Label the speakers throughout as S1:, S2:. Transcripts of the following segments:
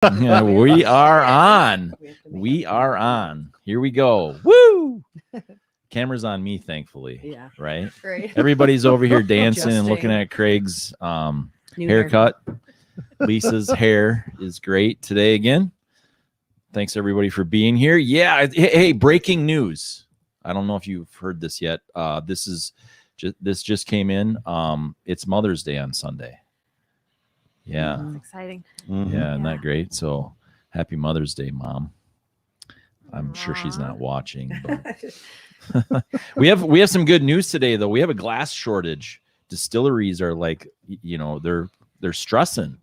S1: Yeah, we are on. We are on. Here we go. Woo! Camera's on me, thankfully.
S2: Yeah.
S1: Right?
S2: Great.
S1: Everybody's over here dancing and looking
S2: Adjusting.
S1: at Craig's
S2: New
S1: haircut. Lisa's hair is great today again. Thanks everybody for being here. Yeah. Hey, breaking news. I don't know if you've heard this yet. This just came in. It's Mother's Day on Sunday. Yeah.
S3: That's exciting.
S1: Yeah, isn't that great? So happy Mother's Day, Mom. I'm sure she's not watching, but we have some good news today, though. We have a glass shortage. Distilleries are like, they're stressing.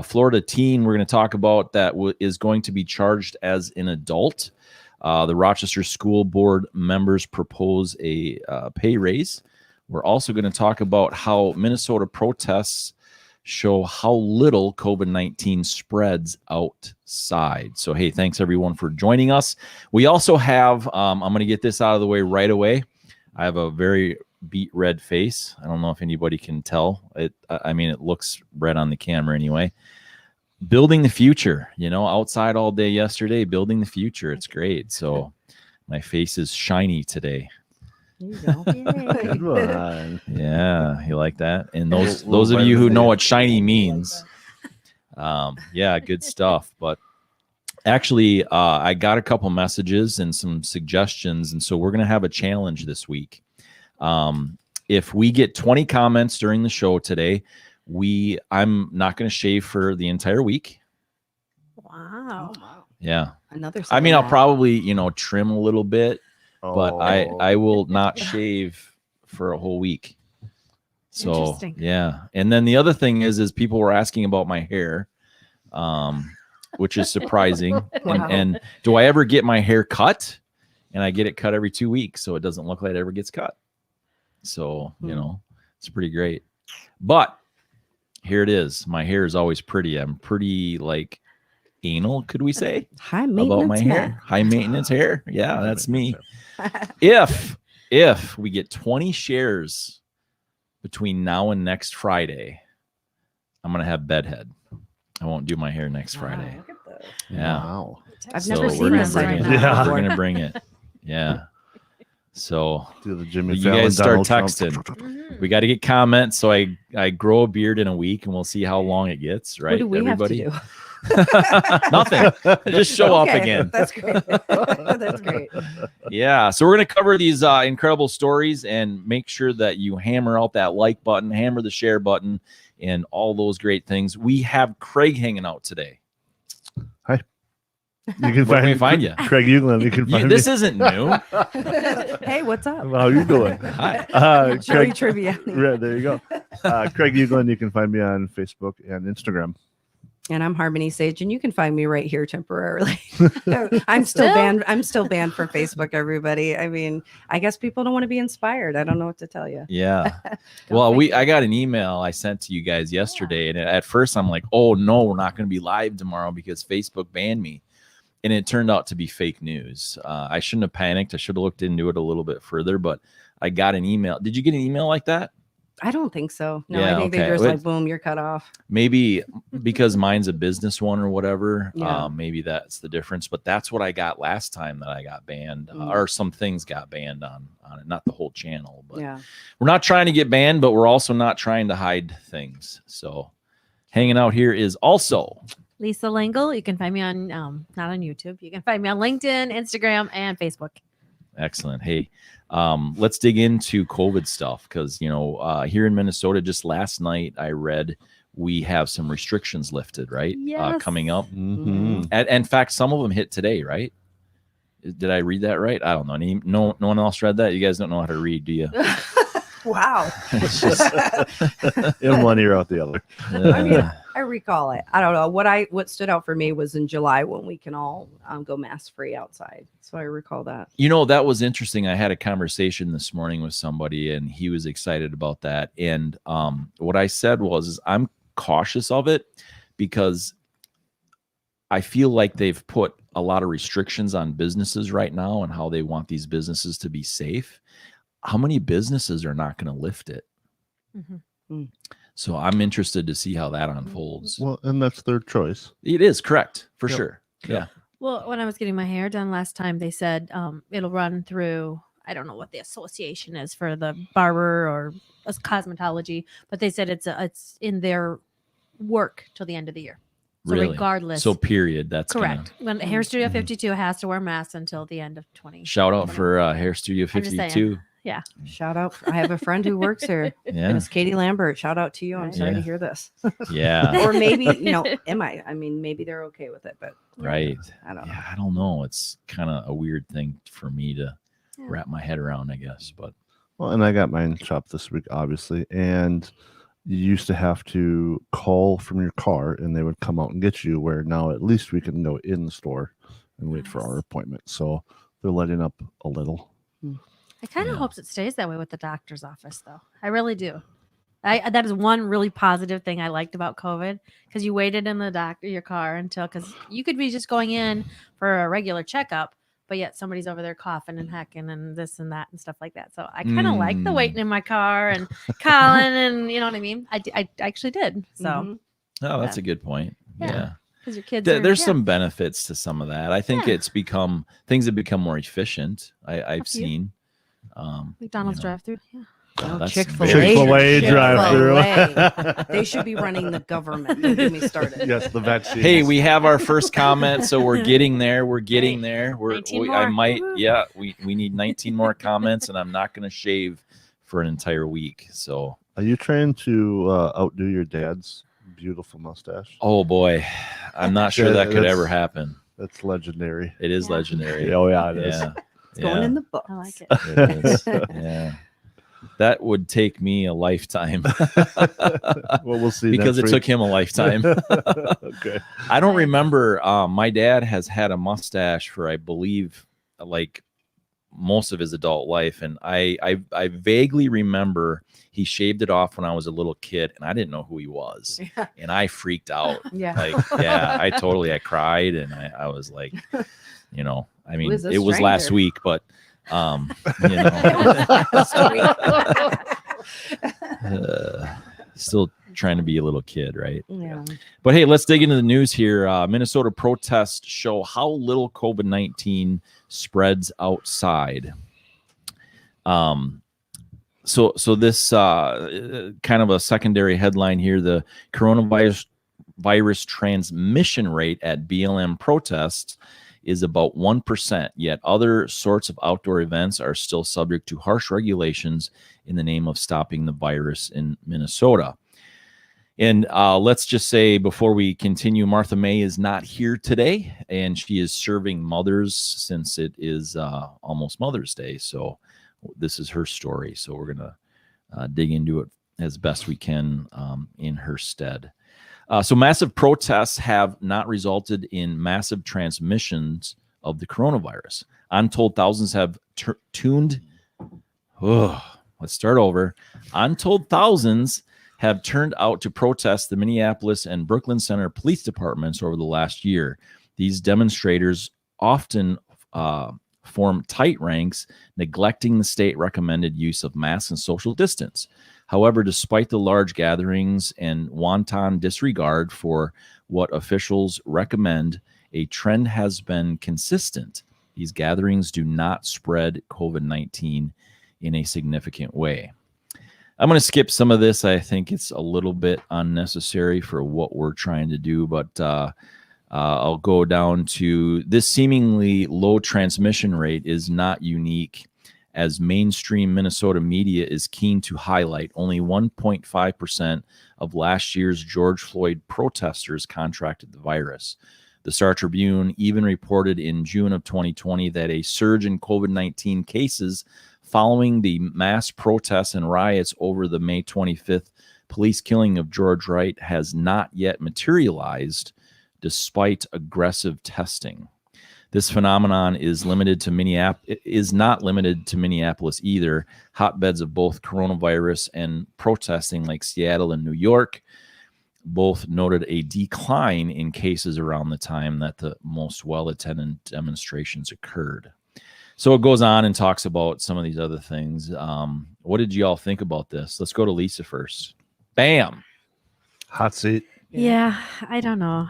S1: Florida teen we're going to talk about that is going to be charged as an adult. The Rochester School Board members propose a pay raise. We're also going to talk about how Minnesota protests show how little COVID-19 spreads outside. So, hey, thanks everyone for joining us. We also have, I'm going to get this out of the way right away. I have a very beet red face. I don't know if anybody can tell. It looks red on the camera anyway. Building the future, outside all day yesterday, building the future. It's great. So my face is shiny today.
S2: There you go.
S4: Good one.
S1: Yeah, you like that? And those of you who know what shiny means, yeah, good stuff. But actually, I got a couple messages and some suggestions, and so we're going to have a challenge this week. If we get 20 comments during the show today, I'm not going to shave for the entire week.
S2: Wow.
S1: Yeah.
S2: Another.
S1: I'll probably, trim a little bit. But I will not shave for a whole week. So yeah. And then the other thing is people were asking about my hair, which is surprising.
S2: Wow.
S1: And do I ever get my hair cut? And I get it cut every 2 weeks, so it doesn't look like it ever gets cut. So, it's pretty great. But here it is. My hair is always pretty. I'm pretty anal, could we say?
S2: High maintenance
S1: about my hair. High maintenance hair. Yeah, that's me. If we get 20 shares between now and next Friday, I'm gonna have bedhead. I won't do my hair next Friday.
S2: Look at this.
S1: Yeah.
S4: Wow.
S2: I've
S1: So
S2: never
S1: we're
S2: seen
S1: gonna
S2: this
S1: bring
S2: right
S1: it.
S2: now.
S1: We're gonna bring it. Yeah. So
S4: Do the Jimmy
S1: you
S4: Fallon,
S1: guys start
S4: Donald
S1: texting.
S4: Trump.
S1: We got to get comments. So I grow a beard in a week, and we'll see how long it gets. Right?
S2: What do we
S1: Everybody.
S2: have to do?
S1: Nothing. Just show up
S2: Okay,
S1: again.
S2: That's great. That's great.
S1: Yeah. So we're going to cover these incredible stories and make sure that you hammer out that like button, hammer the share button, and all those great things. We have Craig hanging out today.
S4: Hi. You can
S1: Where can we find you?
S4: Craig Euglin. You can find
S1: This
S4: me.
S1: isn't new.
S2: Hey, what's up?
S4: How you doing?
S1: Hi.
S2: Show you
S4: Craig,
S2: trivia.
S4: right, there you go. Craig Euglin. You can find me on Facebook and Instagram.
S2: And I'm Harmony Sage, and you can find me right here temporarily. I'm still banned. I'm still banned from Facebook, everybody. I guess people don't want to be inspired. I don't know what to tell you.
S1: Yeah. Well, I got an email I sent to you guys yesterday, and at first I'm like, oh no, we're not going to be live tomorrow because Facebook banned me. And it turned out to be fake news. I shouldn't have panicked. I should have looked into it a little bit further, but I got an email. Did you get an email like that?
S2: I don't think so. No,
S1: Yeah,
S2: I think they
S1: okay.
S2: just boom, you're cut off.
S1: Maybe because mine's a business one or whatever.
S2: Yeah.
S1: Maybe that's the difference. But that's what I got last time that I got banned, or some things got banned on it. Not the whole channel, but
S2: Yeah.
S1: we're not trying to get banned, but we're also not trying to hide things. So hanging out here is also
S3: Lisa Lingle. You can find me on, not on YouTube. You can find me on LinkedIn, Instagram, and Facebook.
S1: excellent. Hey, let's dig into COVID stuff because, here in Minnesota, just last night I read we have some restrictions lifted, right?
S3: Yes.
S1: Coming up.
S4: Mm-hmm.
S1: And in fact, some of them hit today, right? Did I read that right? I don't know. No one else read that? You guys don't know how to read, do you?
S2: Wow.
S1: It's just,
S4: In one ear, out the other.
S2: I recall it. I don't know what stood out for me was in July when we can all go mask free outside. So I recall that.
S1: that was interesting. I had a conversation this morning with somebody, and he was excited about that. And what I said was, I'm cautious of it because I feel like they've put a lot of restrictions on businesses right now and how they want these businesses to be safe. How many businesses are not going to lift it?
S3: Mm-hmm.
S1: So I'm interested to see how that unfolds.
S4: Well, and that's their choice.
S1: It is correct for
S4: Yep.
S1: sure. Yeah.
S3: Well, when I was getting my hair done last time, they said it'll run through. I don't know what the association is for the barber or cosmetology, but they said it's in their work till the end of the year. So
S1: Really.
S3: regardless,
S1: So period. That's
S3: correct. When Hair Studio
S1: Mhm.
S3: 52 has to wear masks until the end of 20.
S1: Shout out for Hair Studio
S3: I'm just saying.
S1: 52.
S3: Yeah.
S2: Shout out. I have a friend who works here.
S1: Yeah.
S2: Miss Katie Lambert. Shout out to you. I'm
S3: Right.
S2: sorry
S1: Yeah.
S2: to hear this.
S1: Yeah.
S2: Or maybe, am I? I mean, maybe they're okay with it, but
S1: Right.
S2: I don't know.
S1: Yeah, I don't know. It's kind of a weird thing for me to
S3: Yeah.
S1: wrap my head around, I guess. But
S4: Well, and I got mine chopped this week, obviously. And you used to have to call from your car and they would come out and get you, where now at least we can go in the store and wait for our
S3: Nice.
S4: appointment. So they're letting up a little.
S3: I kind of
S1: Yeah.
S3: hopes it stays that way with the doctor's office, though. I really do. That is one really positive thing I liked about COVID, because you waited in your car until, because you could be just going in for a regular checkup, but yet somebody's over there coughing and hacking and this and that and stuff like that. So I kind of like the waiting in my car and calling, and you know what I mean. I actually did. So
S2: Mhm.
S1: oh, that's a good point.
S3: Yeah.
S1: Yeah.
S3: because your kids,
S1: There's
S3: yeah.
S1: some benefits to some of that. I think
S3: Yeah.
S1: things have become more efficient. I've
S3: A few.
S1: seen.
S3: McDonald's
S1: know.
S3: drive-through. Yeah.
S1: Oh, that's
S2: Chick-fil-A.
S1: very
S4: Chick-fil-A
S1: true.
S4: drive-through.
S2: They should be running the government. Don't get me started.
S4: Yes, the vaccine.
S1: Hey, we have our first comment, so we're getting there. We're getting
S3: Hey,
S1: there.
S3: 19
S1: I
S3: more.
S1: might,
S3: Woohoo.
S1: yeah. We need 19 more comments, and I'm not going to shave for an entire week. So,
S4: Are you trying to outdo your dad's beautiful mustache?
S1: oh boy, I'm not sure
S4: Yeah,
S1: that could
S4: that's-
S1: ever happen.
S4: That's legendary.
S1: It is
S3: Yeah.
S1: legendary.
S4: Oh, yeah, it is.
S1: Yeah,
S2: It's going in the books.
S3: I like it.
S1: it is. Yeah, that would take me a lifetime
S4: Well, we'll see.
S1: because it
S4: next
S1: took him a lifetime.
S4: week. Okay.
S1: I don't remember. My dad has had a mustache for, I believe, like most of his adult life, and I vaguely remember he shaved it off when I was a little kid, and I didn't know who he was,
S2: Yeah.
S1: and I freaked out.
S2: Yeah.
S1: Like, yeah, I cried, and I was like, I mean,
S2: was a
S1: it was last
S2: stranger.
S1: week, but still trying to be a little kid, right?
S2: Yeah.
S1: But hey, let's dig into the news here. Minnesota protests show how little COVID-19 spreads outside. So this kind of a secondary headline here: the coronavirus transmission rate at BLM protests is about 1%. Yet other sorts of outdoor events are still subject to harsh regulations in the name of stopping the virus in Minnesota. And let's just say before we continue, Martha May is not here today, and she is serving mothers since it is almost Mother's Day. So this is her story. So we're going to dig into it as best we can in her stead. So massive protests have not resulted in massive transmissions of the coronavirus. Untold thousands have let's start over. Untold thousands have turned out to protest the Minneapolis and Brooklyn Center police departments over the last year. These demonstrators often form tight ranks, neglecting the state recommended use of masks and social distance. However, despite the large gatherings and wanton disregard for what officials recommend, a trend has been consistent. These gatherings do not spread COVID-19 in a significant way. I'm going to skip some of this. I think it's a little bit unnecessary for what we're trying to do, but I'll go down to this seemingly low transmission rate is not unique, as mainstream Minnesota media is keen to highlight. Only 1.5% of last year's George Floyd protesters contracted the virus. The Star Tribune even reported in June of 2020 that a surge in COVID-19 cases following the mass protests and riots over the May 25th police killing of George Wright has not yet materialized despite aggressive testing. This phenomenon is not limited to Minneapolis either. Hotbeds of both coronavirus and protesting like Seattle and New York both noted a decline in cases around the time that the most well-attended demonstrations occurred. So it goes on and talks about some of these other things. What did you all think about this? Let's go to Lisa first. Bam.
S4: Hot seat.
S3: Yeah, I don't know.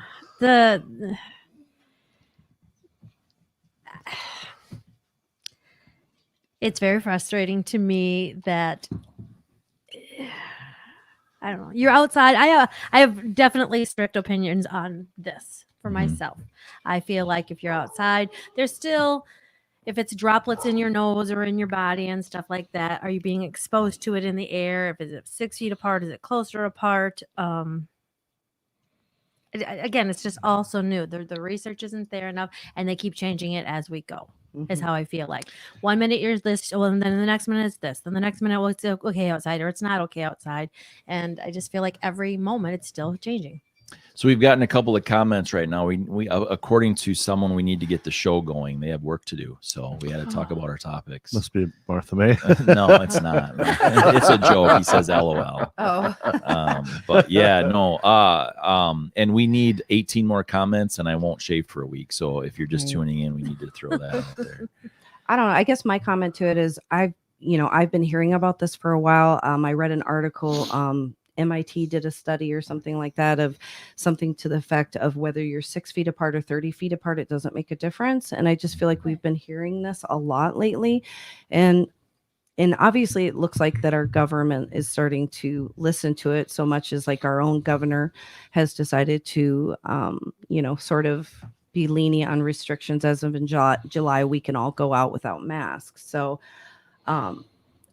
S3: It's very frustrating to me that I don't know. You're outside. I have definitely strict opinions on this for
S1: Mhm.
S3: myself. I feel like if you're outside, there's still, if it's droplets in your nose or in your body and stuff like that, are you being exposed to it in the air? If it's 6 feet apart, is it closer apart? Again, it's just all so new. The research isn't there enough, and they keep changing it as we go. Is how I feel like. 1 minute you're this, well, and then the next minute it's this, then the next minute, well, it's okay outside or it's not okay outside, and I just feel like every moment it's still changing.
S1: So we've gotten a couple of comments right now. We according to someone, we need to get the show going. They have work to do, so we had to talk about our topics.
S4: Must be Martha May.
S1: No, it's not. It's a joke. He says LOL.
S2: Oh.
S1: But yeah, no. And we need 18 more comments, and I won't shave for a week. So if you're just
S2: Right.
S1: tuning in, we need to throw that out there.
S2: I don't know. I guess my comment to it is I've been hearing about this for a while. I read an article. MIT did a study or something like that of something to the effect of whether you're 6 feet apart or 30 feet apart, it doesn't make a difference. And I just feel like we've been hearing this a lot lately. And obviously it looks like that our government is starting to listen to it so much as like our own governor has decided to, sort of be lenient on restrictions as of in July, we can all go out without masks. So,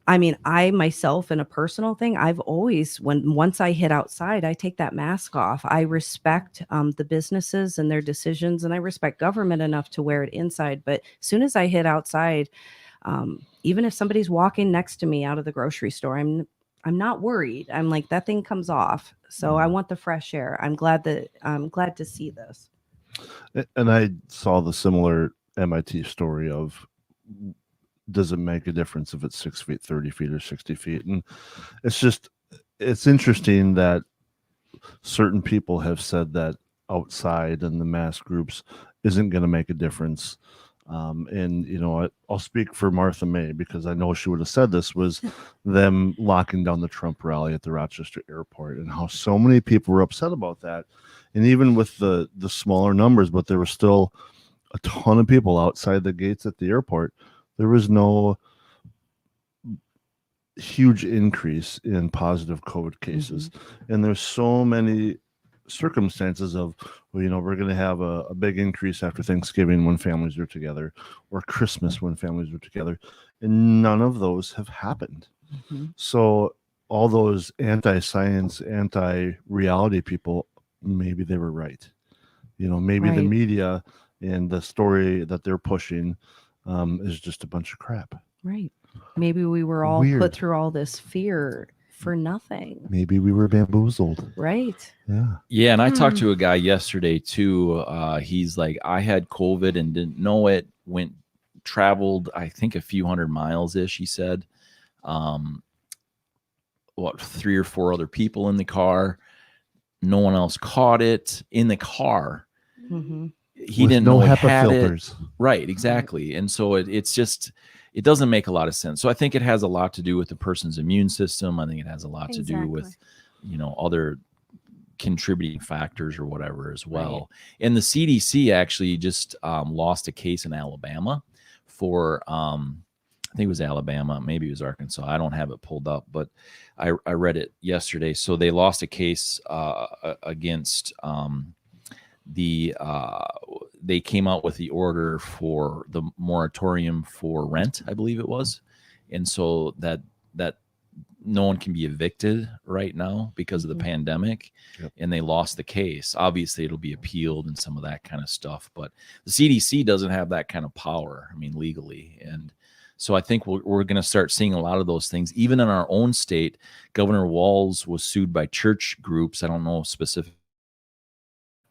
S2: I mean, I myself in a personal thing, I've always, once I hit outside, I take that mask off. I respect the businesses and their decisions, and I respect government enough to wear it inside. But as soon as I hit outside, even if somebody's walking next to me out of the grocery store, I'm not worried. I'm like, that thing comes off. So I want the fresh air. I'm glad to see this.
S4: And I saw the similar MIT story of, does it make a difference if it's 6 feet, 30 feet, or 60 feet? And it's interesting that certain people have said that outside and the mass groups isn't going to make a difference. And I'll speak for Martha May because I know she would have said this, was them locking down the Trump rally at the Rochester airport, and how so many people were upset about that. And even with the smaller numbers, but there were still a ton of people outside the gates at the airport. There was no huge increase in positive COVID cases. And there's so many circumstances of, well, we're going to have a big increase after Thanksgiving when families are together, or Christmas when families are together. And none of those have happened. So all those anti-science, anti-reality people, maybe they were right. Maybe the
S2: Right.
S4: media and the story that they're pushing is just a bunch of crap.
S2: Right. Maybe we were all
S4: Weird.
S2: put through all this fear for nothing.
S4: Maybe we were bamboozled.
S2: Right.
S4: Yeah.
S1: Yeah, and I talked to a guy yesterday too. He's like, I had COVID and didn't know it. Traveled, I think a few hundred miles ish. He said, 3 or 4 other people in the car. No one else caught it in the car.
S2: Mm-hmm.
S1: He
S4: With
S1: didn't
S4: no
S1: know he
S4: HEPA
S1: had
S4: filters.
S1: it. Right, exactly. And so it's just, it doesn't make a lot of sense. So I think it has a lot to do with the person's immune system. I think it has a lot to do with, other contributing factors or whatever as well. Right. And the CDC actually just lost a case in Alabama for, I think it was Alabama, maybe it was Arkansas. I don't have it pulled up, but I read it yesterday. So they lost a case against they came out with the order for the moratorium for rent, I believe it was. And so that no one can be evicted right now because of the pandemic. Yep. And they lost the case. Obviously it'll be appealed and some of that kind of stuff, but the CDC doesn't have that kind of power, I mean, legally. And so I think we're going to start seeing a lot of those things. Even in our own state, Governor Walz was sued by church groups. I don't know specific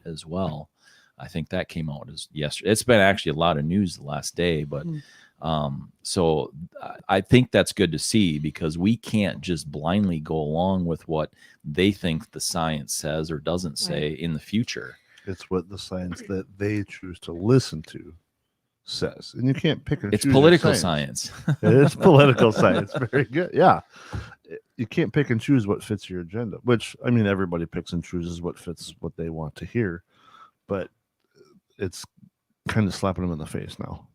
S1: as well. I think that came out as yesterday. It's been actually a lot of news the last day, but so I think that's good to see, because we can't just blindly go along with what they think the science says or doesn't say in the future.
S4: It's what the science that they choose to listen to says, and you can't pick and
S1: It's
S4: choose.
S1: political science.
S4: It is political science. Very good. Yeah. You can't pick and choose what fits your agenda, which, I mean, everybody picks and chooses what fits what they want to hear, but it's kind of slapping them in the face now.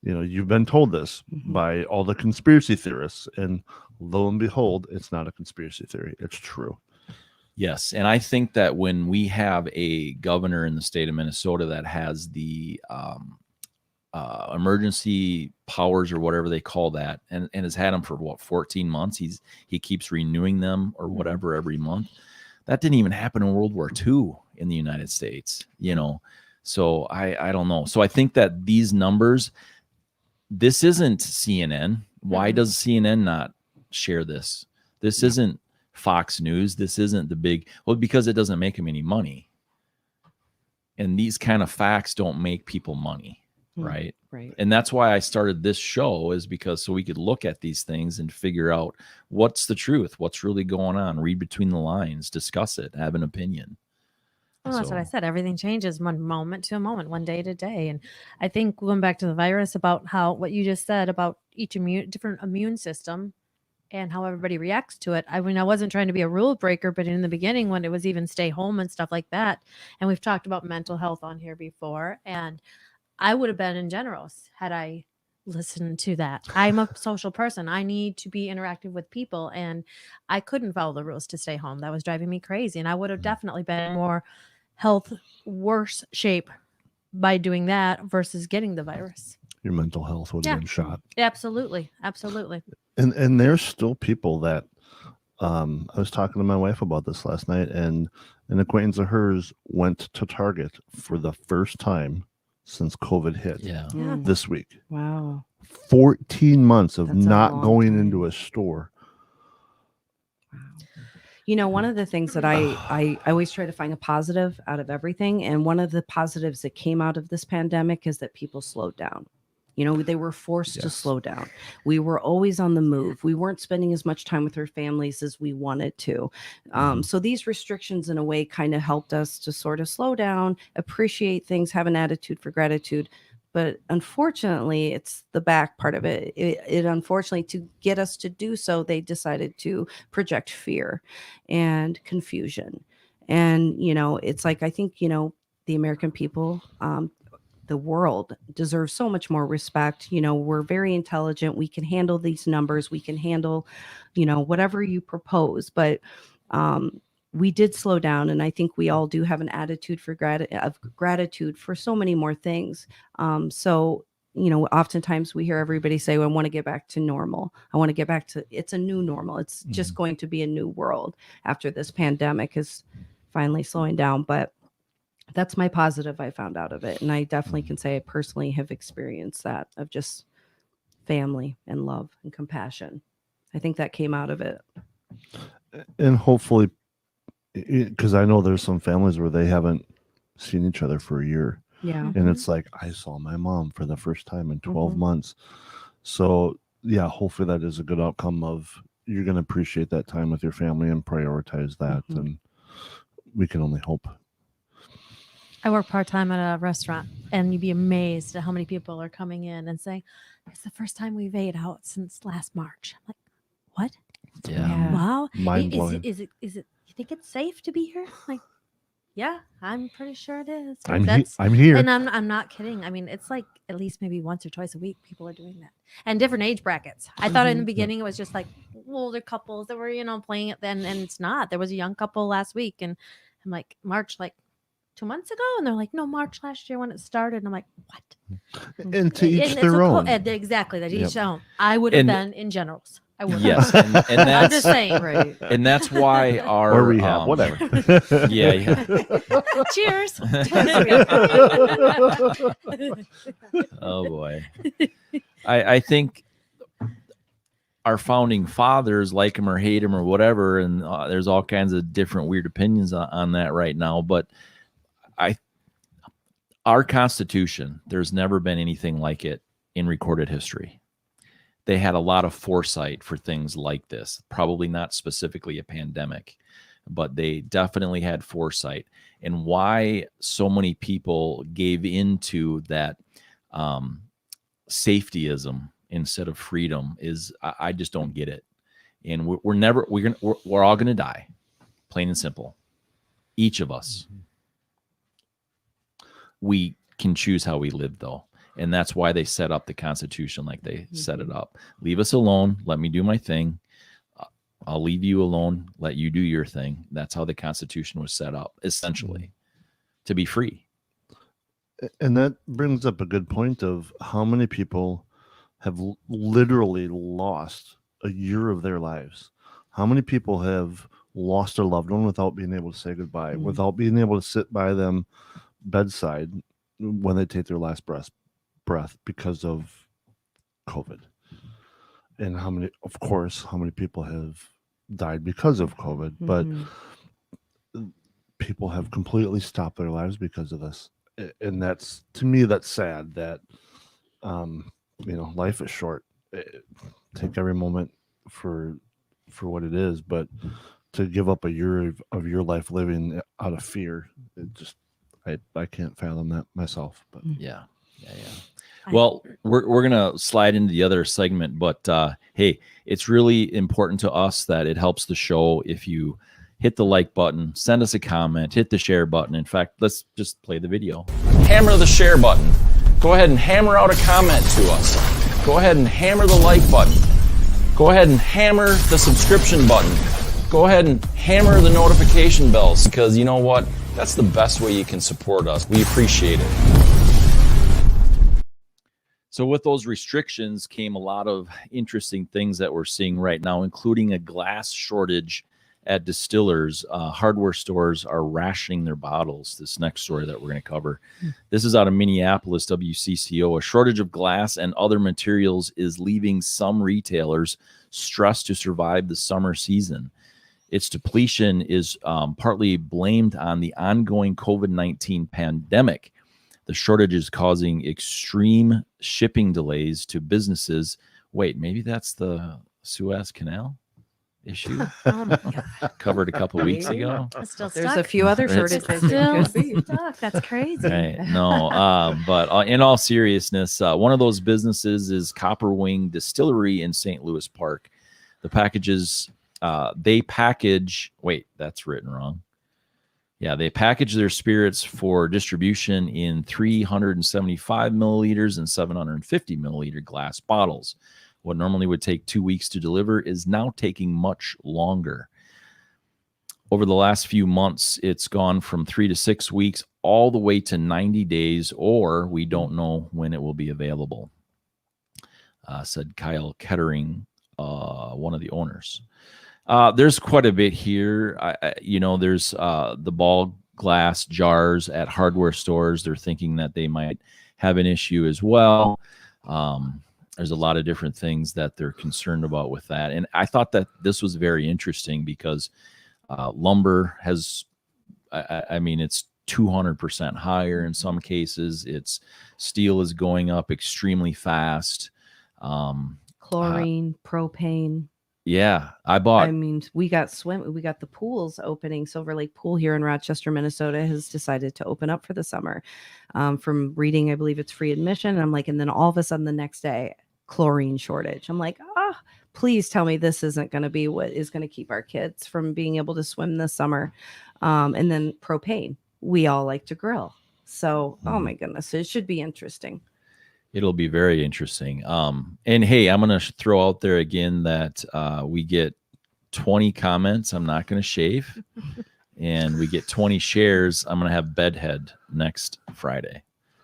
S4: You know, you've been told this by all the conspiracy theorists, and lo and behold, it's not a conspiracy theory. It's true.
S1: Yes. And I think that when we have a governor in the state of Minnesota that has the emergency powers or whatever they call that, and has had them for 14 months, he keeps renewing them or whatever every month. That didn't even happen in World War II in the United States, you know. So I don't know. So I think that these numbers, this isn't CNN. Why does CNN not share this? This isn't Fox News. This isn't the big, well, because it doesn't make them any money. And these kind of facts don't make people money, right?
S2: Right.
S1: And that's why I started this show, is because so we could look at these things and figure out what's the truth, what's really going on, read between the lines, discuss it, have an opinion.
S3: Well, that's what I said. Everything changes one moment to a moment, one day to day. And I think going back to the virus, about how what you just said about each different immune system and how everybody reacts to it. I mean, I wasn't trying to be a rule breaker, but in the beginning, when it was even stay home and stuff like that, and we've talked about mental health on here before, and I would have been in generals had I listened to that. I'm a social person. I need to be interactive with people, and I couldn't follow the rules to stay home. That was driving me crazy, and I would have definitely been more health worse shape by doing that versus getting the virus.
S4: Your mental health would have been shot.
S3: Absolutely.
S4: And there's still people that I was talking to my wife about this last night, and an acquaintance of hers went to Target for the first time since COVID hit this week.
S2: Wow.
S4: 14 months of
S2: That's a
S4: not
S2: long
S4: going
S2: time.
S4: into a store.
S2: You know, one of the things that I always try to find a positive out of everything. And one of the positives that came out of this pandemic is that people slowed down. You know, they were forced to slow down. We were always on the move. We weren't spending as much time with our families as we wanted to. So these restrictions, in a way, kind of helped us to sort of slow down, appreciate things, have an attitude for gratitude. But unfortunately, it's the back part of it. It unfortunately, to get us to do so, they decided to project fear and confusion. And, you know, it's like, I think, you know, the American people, the world deserves so much more respect. You know, we're very intelligent. We can handle these numbers. We can handle, you know, whatever you propose. But we did slow down, and I think we all do have an attitude for gratitude for so many more things. So, you know, oftentimes we hear everybody say, well, I want to get back to normal. I want to get back to, it's a new normal. It's just going to be a new world after this pandemic is finally slowing down. But that's my positive I found out of it. And I definitely can say I personally have experienced that, of just family and love and compassion. I think that came out of it.
S4: And hopefully, because I know there's some families where they haven't seen each other for a year.
S2: Yeah.
S4: And it's like, I saw my mom for the first time in 12 months. So yeah, hopefully that is a good outcome of, you're going to appreciate that time with your family and prioritize that. And we can only hope.
S3: I work part-time at a restaurant, and you'd be amazed at how many people are coming in and saying, it's the first time we've ate out since last March. I'm like, what?
S2: Yeah.
S3: Wow.
S4: Mind blowing.
S3: Is it, you think it's safe to be here? Like, yeah, I'm pretty sure it is.
S4: I'm here.
S3: And I'm not kidding. I mean, it's like at least maybe once or twice a week people are doing that. And different age brackets. I thought in the beginning it was just like older couples that were, you know, playing it then, and it's not. There was a young couple last week, and I'm like, March, like 2 months ago, and they're like, no, March last year when it started. And I'm like, what?
S4: And to each their own.
S3: Exactly, that each their own. I would have been in generals. I would.
S1: Yes, and that's
S3: I'm just saying.
S2: Right.
S1: and that's why our
S4: Or rehab, whatever.
S1: Yeah.
S3: Cheers.
S1: Oh boy. I think our founding fathers, like him or hate him or whatever, and there's all kinds of different weird opinions on that right now, but our Constitution, there's never been anything like it in recorded history. They had a lot of foresight for things like this, probably not specifically a pandemic, but they definitely had foresight. And why so many people gave into that safetyism instead of freedom is I just don't get it. And we're all gonna die, plain and simple. Each of us. We can choose how we live, though, and that's why they set up the Constitution like they set it up. Leave us alone. Let me do my thing. I'll leave you alone. Let you do your thing. That's how the Constitution was set up, essentially, to be free.
S4: And that brings up a good point of how many people have literally lost a year of their lives. How many people have lost their loved one without being able to say goodbye, without being able to sit by them bedside when they take their last breath because of COVID. And how many people have died because of COVID, but people have completely stopped their lives because of this. And that's, to me, that's sad that, life is short. Take every moment for what it is, but to give up a year of your life living out of fear, it just, I can't fathom that myself. But
S1: Yeah. Well, we're gonna slide into the other segment, but hey, it's really important to us that it helps the show if you hit the like button, send us a comment, hit the share button. In fact, let's just play the video. Hammer the share button. Go ahead and hammer out a comment to us. Go ahead and hammer the like button. Go ahead and hammer the subscription button. Go ahead and hammer the notification bells, because you know what? That's the best way you can support us. We appreciate it. So with those restrictions came a lot of interesting things that we're seeing right now, including a glass shortage at distillers. Hardware stores are rationing their bottles. This next story that we're going to cover. This is out of Minneapolis, WCCO. A shortage of glass and other materials is leaving some retailers stressed to survive the summer season. Its depletion is partly blamed on the ongoing COVID-19 pandemic. The shortage is causing extreme shipping delays to businesses. Wait, maybe that's the Suez Canal issue
S3: Oh my God.
S1: covered a couple weeks ago.
S3: It's still
S2: There's
S3: stuck.
S2: a few other
S1: It's
S2: shortages.
S3: It's
S2: it
S3: still
S2: could be.
S3: stuck. That's crazy.
S1: Right. No, but in all seriousness, one of those businesses is Copper Wing Distillery in St. Louis Park. The packages, they package, wait, that's written wrong. Yeah, they package their spirits for distribution in 375 milliliters and 750 milliliter glass bottles. What normally would take 2 weeks to deliver is now taking much longer. Over the last few months, it's gone from 3 to 6 weeks all the way to 90 days, or we don't know when it will be available, said Kyle Kettering, one of the owners. There's quite a bit here. There's the ball glass jars at hardware stores. They're thinking that they might have an issue as well. There's a lot of different things that they're concerned about with that. And I thought that this was very interesting because lumber has, it's 200% higher in some cases. Steel is going up extremely fast.
S2: Chlorine, propane.
S1: Yeah,
S2: we got we got the pools opening. Silver Lake Pool here in Rochester, Minnesota has decided to open up for the summer. From reading, I believe it's free admission. And I'm like, and then all of a sudden the next day, chlorine shortage. I'm like, please tell me this isn't going to be what is going to keep our kids from being able to swim this summer. And then propane. We all like to grill. So, oh my goodness, it should be interesting.
S1: It'll be very interesting. And hey, I'm going to throw out there again that we get 20 comments. I'm not going to shave. And we get 20 shares. I'm going to have bedhead next Friday.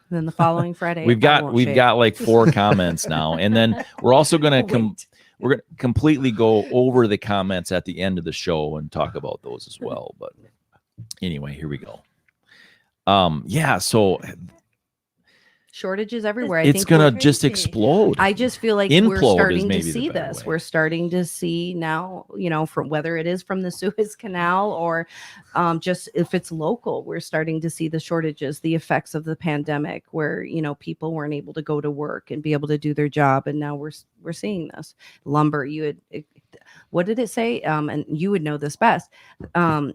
S2: Then the following Friday,
S1: we've got like 4 comments now. And then we're also going to we're going to completely go over the comments at the end of the show and talk about those as well. But anyway, here we go. So
S2: shortages everywhere.
S1: It's going to just explode.
S2: I just feel like
S1: Implode
S2: we're starting to see this.
S1: way.
S2: We're starting to see now, from whether it is from the Suez Canal or just if it's local, we're starting to see the shortages, the effects of the pandemic where, people weren't able to go to work and be able to do their job. And now we're seeing this. Lumber, what did it say? And you would know this best.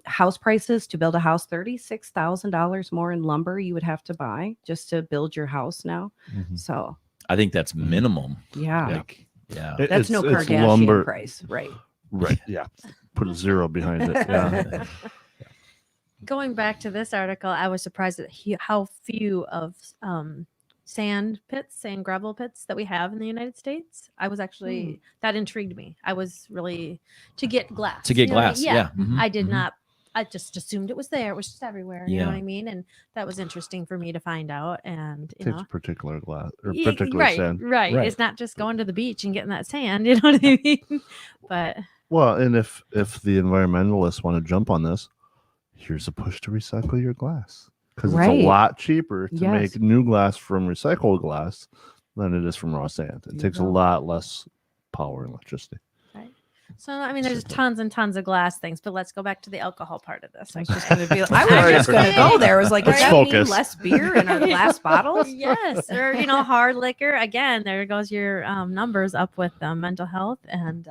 S2: House prices to build a house, $36,000 more in lumber you would have to buy just to build your house now.
S4: Mhm.
S2: So
S1: I think that's minimum.
S2: yeah,
S1: Like, yeah.
S2: that's no
S4: It's
S2: Kardashian
S4: lumber.
S2: price, right?
S4: Right. Yeah. Put a zero behind it. Yeah.
S3: Going back to this article, I was surprised at how few of sand gravel pits that we have in the United States. I was actually that intrigued me. I was really to get glass.
S1: To get
S3: you know what I mean?
S1: glass. Yeah. Mhm,
S3: I did
S1: mhm.
S3: not. I just assumed it was there. It was just everywhere. You
S1: Yeah.
S3: know what I mean? And that was interesting for me to find out. And you
S4: Takes
S3: know,
S4: particular glass or
S3: Yeah,
S4: particular sand.
S3: right.
S1: Right.
S3: It's not just going to the beach and getting that sand. You know what I mean? But
S4: Well, and if the environmentalists want to jump on this, here's a push to recycle your glass because
S2: Right.
S4: it's a lot cheaper to
S2: Yes.
S4: make new glass from recycled glass than it is from raw sand. It
S2: You
S4: takes a
S2: go.
S4: lot less power and electricity.
S3: so I mean, there's tons and tons of glass things. But let's go back to the alcohol part of this.
S2: I was just going to
S3: Right.
S2: go there. I was like, does
S4: Let's
S2: that mean
S4: focus.
S2: less beer in our glass bottles?
S3: Yes, or hard liquor. Again, there goes your numbers up with mental health and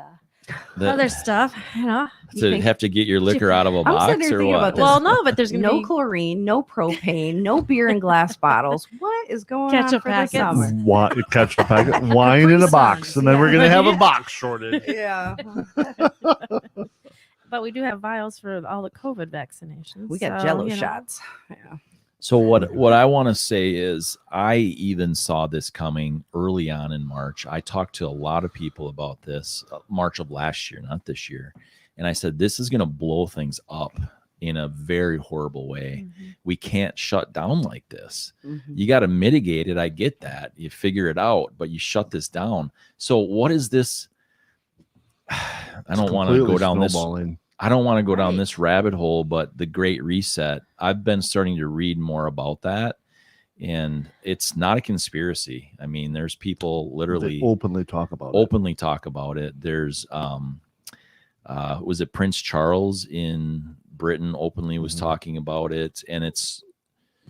S3: other stuff. You know.
S2: You
S1: To
S2: think-
S1: have to get your liquor out of a
S2: I'm sitting
S1: box
S2: there
S1: or
S2: thinking
S1: what?
S2: about this.
S3: Well, no, but there's gonna
S2: No
S3: be
S2: chlorine, no propane, no beer in glass bottles. What is going on
S3: Ketchup
S2: for the
S3: packets.
S2: summer?
S4: Catch the packet, wine in a box, and then we're gonna have a box shortage.
S2: Yeah,
S3: But we do have vials for all the COVID vaccinations.
S2: we got
S3: so,
S2: Jello
S3: you know.
S2: shots. Yeah.
S1: So what I want to say is I even saw this coming early on in March. I talked to a lot of people about this March of last year, not this year. And I said, this is going to blow things up in a very horrible way.
S3: Mhm.
S1: We can't shut down like this.
S2: Mhm.
S1: You got to mitigate it. I get that. You figure it out, but you shut this down. So what is this? I don't want to go down this. I don't want to go down
S3: Right.
S1: this rabbit hole, but the Great Reset, I've been starting to read more about that. And it's not a conspiracy. I mean, there's people literally
S4: They openly talk about
S1: it. There's was it Prince Charles in Britain openly was
S4: Mhm.
S1: talking about it, and it's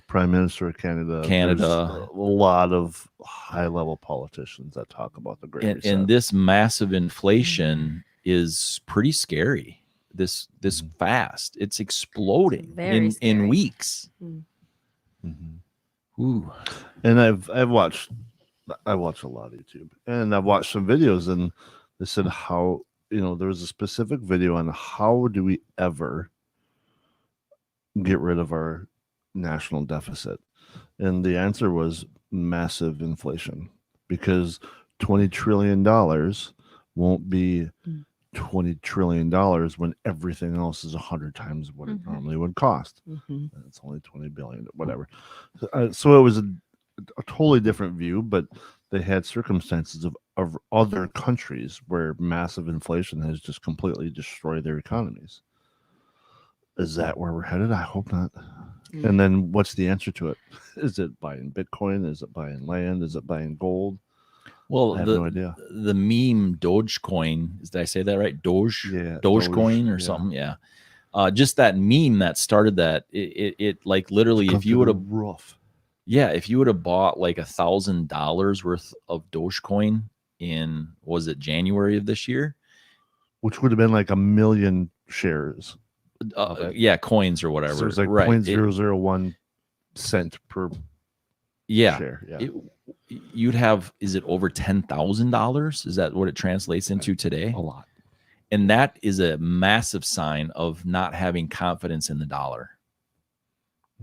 S4: Prime Minister of Canada.
S1: Canada.
S4: There's a lot of high level politicians that talk about the Great Reset.
S1: and this massive inflation is pretty scary. This fast, it's exploding
S3: Very
S1: in
S3: scary.
S1: weeks.
S4: Mhm.
S1: Ooh.
S4: And I've watched a lot of YouTube, and I've watched some videos, and they said how there was a specific video on how do we ever get rid of our national deficit, and the answer was massive inflation, because $20 trillion won't be $20 trillion when everything else is 100 times what it
S3: Mhm.
S4: normally would cost.
S2: Mhm.
S4: And it's only 20 billion, whatever. So it was a totally different view, but they had circumstances of other countries where massive inflation has just completely destroyed their economies. Is that where we're headed? I hope not.
S2: Mm.
S4: And then what's the answer to it? Is it buying Bitcoin? Is it buying land? Is it buying gold?
S1: Well,
S4: I have no idea.
S1: the meme Dogecoin, did I say that right?
S4: Yeah,
S1: Dogecoin or
S4: yeah.
S1: something. Yeah. Just that meme that started that, it like literally, if you would have
S4: rough.
S1: Yeah, if you would have bought like $1,000 worth of Dogecoin in, was it January of this year?
S4: Which would have been like 1 million shares. Okay.
S1: Yeah, coins or whatever.
S4: So it's like
S1: right.
S4: 0.001 cent per
S1: Yeah.
S4: share. Yeah.
S1: You'd have, is it over $10,000? Is that what it translates into today?
S4: A lot.
S1: And that is a massive sign of not having confidence in the dollar.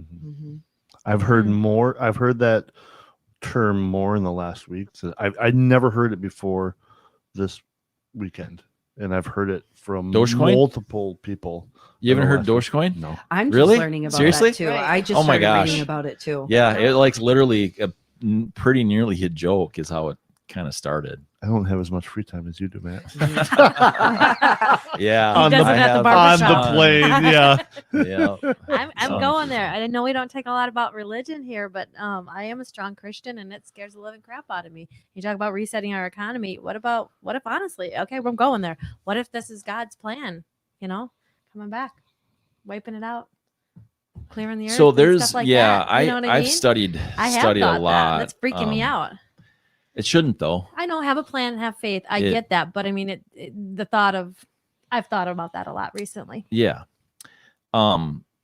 S4: Mhm.
S2: Mhm.
S4: I've heard more. I've heard that term more in the last week. So I never heard it before this weekend, and I've heard it from
S1: Dogecoin?
S4: multiple people.
S1: You haven't
S4: in the
S1: heard
S4: last week.
S1: Dogecoin?
S4: No.
S2: I'm
S1: Really?
S2: just learning about
S1: Seriously?
S2: that too.
S3: Right.
S2: I just
S1: Oh my
S2: started
S1: gosh.
S2: reading about it too.
S1: Yeah, it like literally pretty nearly a joke is how it kind of started.
S4: I don't have as much free time as you do, Matt.
S1: Yeah.
S3: He does it at the barbershop.
S4: On the plane, yeah.
S1: Yeah.
S3: I'm
S1: So-
S3: going there. I know we don't take a lot about religion here, but I am a strong Christian, and it scares the living crap out of me. You talk about resetting our economy. What if honestly, okay, I'm going there. What if this is God's plan? Coming back, wiping it out, clearing the earth.
S1: So
S3: and
S1: there's
S3: stuff like
S1: yeah,
S3: that. You know what I
S1: I've
S3: mean?
S1: studied
S3: I have
S1: studied
S3: thought
S1: a lot.
S3: that. That's freaking me out.
S1: It shouldn't though.
S3: I know, have a plan, have faith. I
S1: It-
S3: get that, but I mean, the thought of, I've thought about that a lot recently.
S1: Yeah.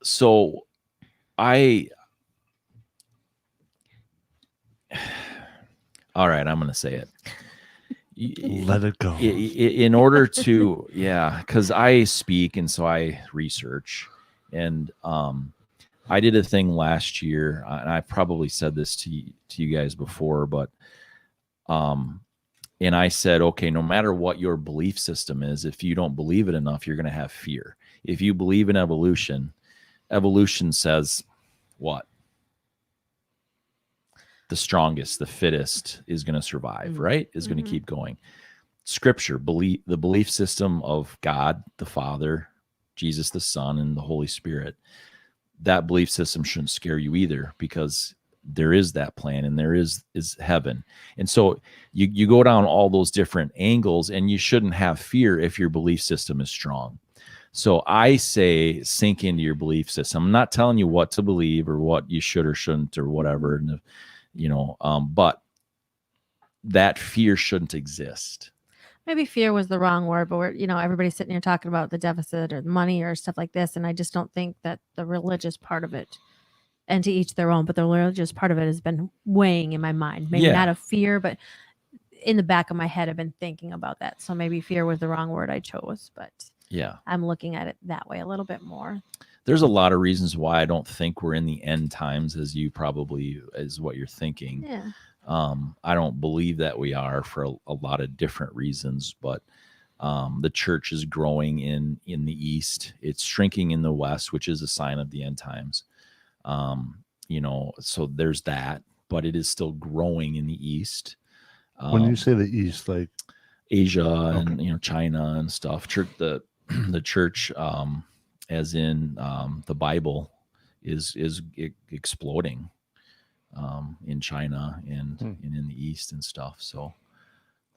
S1: So I all right, I'm going to say it.
S4: Let it go.
S1: In order to, yeah, because I speak and so I research, and I did a thing last year, and I probably said this to you guys before, but and I said, okay, no matter what your belief system is, if you don't believe it enough, you're going to have fear. If you believe in evolution, evolution says what? The strongest, the fittest is going to survive, right? Is going to keep going. Scripture, the belief system of God, the Father, Jesus, the Son, and the Holy Spirit. That belief system shouldn't scare you either, because there is that plan, and there is heaven. And so you go down all those different angles, and you shouldn't have fear if your belief system is strong. So I say, sink into your belief system. I'm not telling you what to believe or what you should or shouldn't or whatever, but that fear shouldn't exist.
S3: Maybe fear was the wrong word, but everybody's sitting here talking about the deficit or the money or stuff like this. And I just don't think that the religious part of it, and to each their own, but the religious part of it has been weighing in my mind. Maybe not a fear, but in the back of my head, I've been thinking about that. So maybe fear was the wrong word I chose, but
S1: yeah,
S3: I'm looking at it that way a little bit more.
S1: There's a lot of reasons why I don't think we're in the end times, as you probably is what you're thinking.
S3: Yeah.
S1: I don't believe that we are, for a lot of different reasons, but the church is growing in the East. It's shrinking in the West, which is a sign of the end times. So there's that, but it is still growing in the East.
S4: When you say the East, like
S1: Asia and China and stuff, the church, as in the Bible, is exploding in China and in the East and stuff. So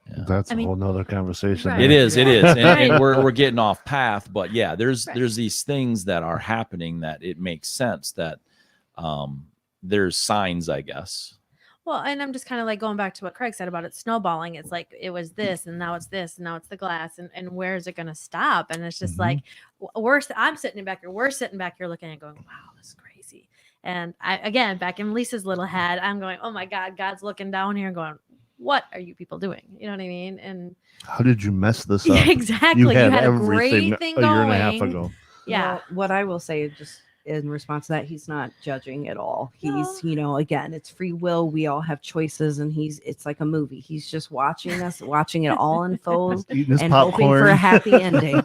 S1: yeah.
S4: That's a whole nother conversation.
S3: Right.
S1: It is, and
S3: Right.
S1: we're getting off path, but yeah, there's these things that are happening that it makes sense that there's signs, I guess.
S3: Well, and I'm just kind of like going back to what Craig said about it snowballing. It's like it was this, and now it's this, and now it's the glass, and where is it going to stop? And it's just like I'm sitting back here, we're sitting back here looking at it going, wow, this is crazy. And again, back in Lisa's little head, I'm going, oh my God, God's looking down here and going, what are you people doing? You know what I mean? And
S4: how did you mess this up?
S3: Exactly. You had a great thing
S4: a
S3: going.
S4: year and a half ago.
S3: Yeah.
S2: Well, what I will say, just in response to that, he's not judging at all. He's, again, it's free will. We all have choices, and it's like a movie. He's just watching us, watching it all unfold,
S4: Eating his
S2: and hoping
S4: popcorn.
S2: for a happy ending.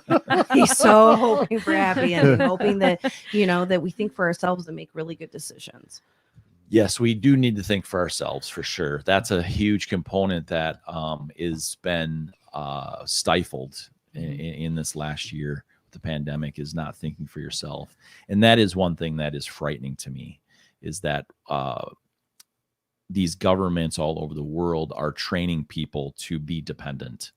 S2: He's so hoping for a happy ending, hoping that, that we think for ourselves and make really good decisions.
S1: Yes, we do need to think for ourselves, for sure. That's a huge component that is been stifled in this last year. The pandemic is not thinking for yourself. And that is one thing that is frightening to me, is that these governments all over the world are training people to be dependent,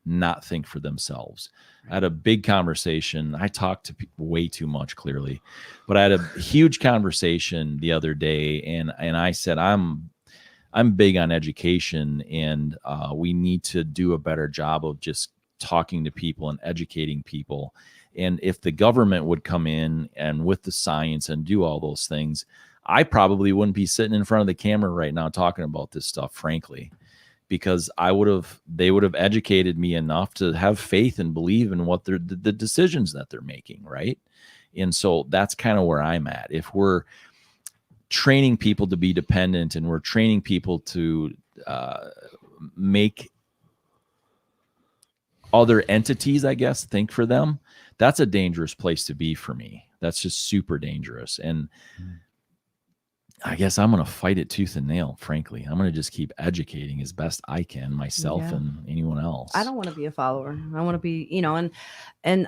S1: not think for themselves. I had a big conversation. I talked to people way too much, clearly, but I had a huge conversation the other day, and I said, I'm big on education, and we need to do a better job of just talking to people and educating people. And if the government would come in and with the science and do all those things, I probably wouldn't be sitting in front of the camera right now talking about this stuff, frankly, because they would have educated me enough to have faith and believe in what the decisions that they're making, right? And so that's kind of where I'm at. If we're training people to be dependent, and we're training people to make other entities, I guess, think for them, that's a dangerous place to be for me. That's just super dangerous. And I guess I'm going to fight it tooth and nail, frankly. I'm going to just keep educating as best I can, myself and anyone else.
S2: I don't want to be a follower. I want to be, and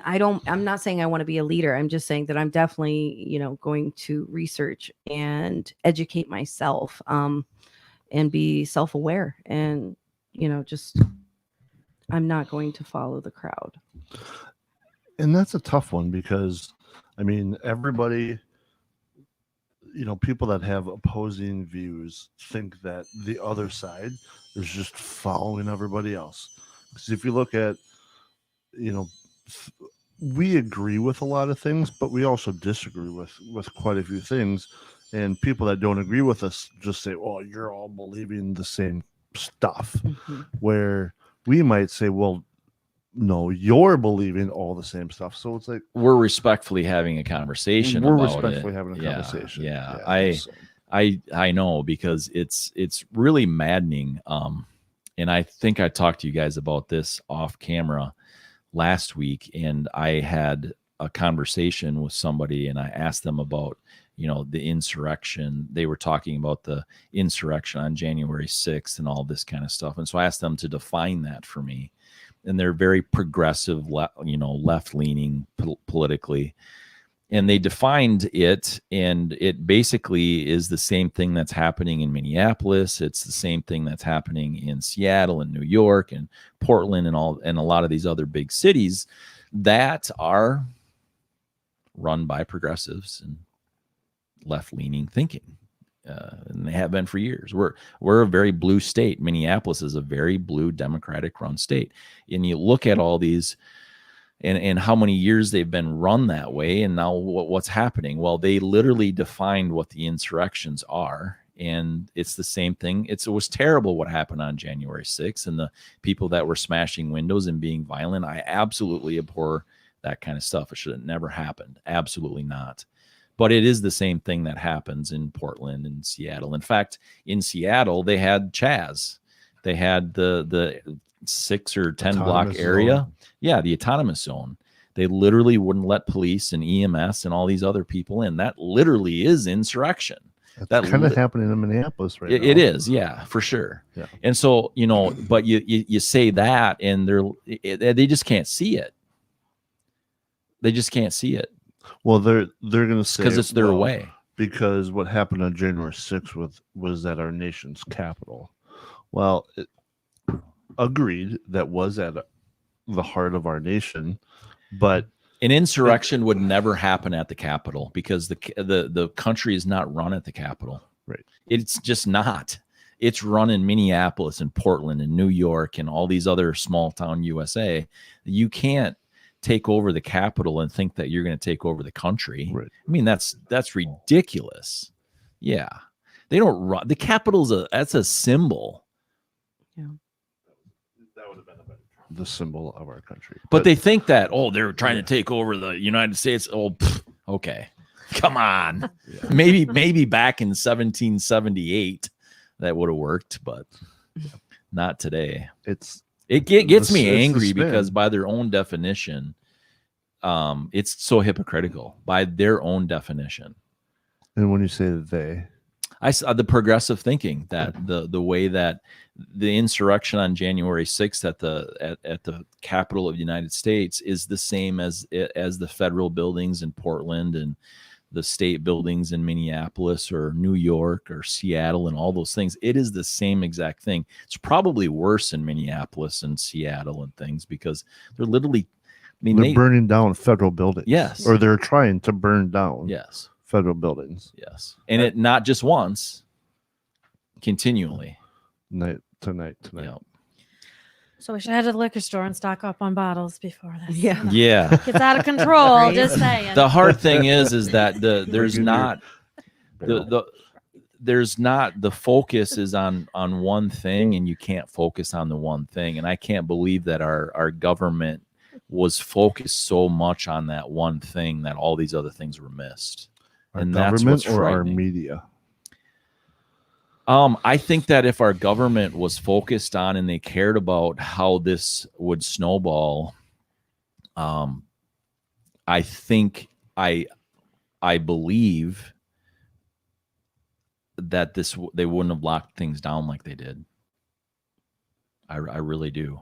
S2: I'm not saying I want to be a leader. I'm just saying that I'm definitely, going to research and educate myself, and be self-aware, and, just, I'm not going to follow the crowd.
S4: And that's a tough one, because everybody, people that have opposing views think that the other side is just following everybody else. Because if you look at, you know, we agree with a lot of things, but we also disagree with quite a few things. And people that don't agree with us just say, "Well, you're all believing the same stuff."
S2: Mhm.
S4: Where we might say, "Well, no, you're believing all the same stuff." So it's like
S1: We're respectfully having a conversation.
S4: we're
S1: about
S4: respectfully
S1: it.
S4: having a
S1: Yeah,
S4: conversation.
S1: Yeah,
S4: so.
S1: I know, because it's really maddening. And I think I talked to you guys about this off camera last week, and I had a conversation with somebody, and I asked them about, the insurrection. They were talking about the insurrection on January 6th and all this kind of stuff. And so I asked them to define that for me. And they're very progressive, left leaning politically. And they defined it, and it basically is the same thing that's happening in Minneapolis. It's the same thing that's happening in Seattle and New York and Portland and a lot of these other big cities that are run by progressives and left-leaning thinking. And they have been for years. We're a very blue state. Minneapolis is a very blue Democratic-run state. And you look at all these and how many years they've been run that way, and now what's happening? Well, they literally defined what the insurrections are, and it's the same thing. It was terrible what happened on January 6th, and the people that were smashing windows and being violent. I absolutely abhor that kind of stuff. It should have never happened. Absolutely not. But it is the same thing that happens in Portland and Seattle. In fact, in Seattle, they had Chaz. They had the 6 or 10 block area.
S4: Zone.
S1: Yeah, the autonomous zone. They literally wouldn't let police and EMS and all these other people in. That literally is insurrection.
S4: That's kind of happening in Minneapolis right now.
S1: It is, yeah, for sure.
S4: Yeah.
S1: And so, but you say that, and they just can't see it. They just can't see it.
S4: Well, they're going to say
S1: because it's their way.
S4: Because what happened on January 6th was at our nation's capital. Well, agreed, that was at the heart of our nation, but
S1: an insurrection would never happen at the Capitol, because the country is not run at the Capitol.
S4: Right.
S1: It's just not. It's run in Minneapolis and Portland and New York and all these other small town USA. You can't take over the Capitol and think that you're going to take over the country.
S4: Right.
S1: I mean, that's ridiculous. Yeah. They don't run. The Capitol's that's a symbol.
S2: Yeah.
S4: That would have been the symbol of our country.
S1: But they think that, they're trying to take over the United States. Okay. Come on.
S4: Yeah.
S1: Maybe back in 1778 that would have worked, but not today. It gets me angry because by their own definition, it's so hypocritical by their own definition.
S4: And when you say they,
S1: I saw the progressive thinking that the way that the insurrection on January 6th at the Capitol of the United States is the same as the federal buildings in Portland and the state buildings in Minneapolis or New York or Seattle and all those things. It is the same exact thing. It's probably worse in Minneapolis and Seattle and things because they're literally,
S4: they're burning down federal buildings.
S1: Yes.
S4: Or they're trying to burn down.
S1: Yes.
S4: Federal buildings.
S1: Yes. And it not just once, continually.
S4: Night to night.
S1: Yep.
S3: So we should head to the liquor store and stock up on bottles before this.
S2: Yeah.
S1: Yeah.
S3: Gets out of control.
S2: Right.
S3: Just saying.
S1: The hard thing is that there's not the focus is on one thing, and you can't focus on the one thing. And I can't believe that our government was focused so much on that one thing that all these other things were missed.
S4: Our
S1: and
S4: government
S1: that's what's
S4: or our
S1: frightening.
S4: media?
S1: I think that if our government was focused on and they cared about how this would snowball, I think I believe that they wouldn't have locked things down like they did. I really do.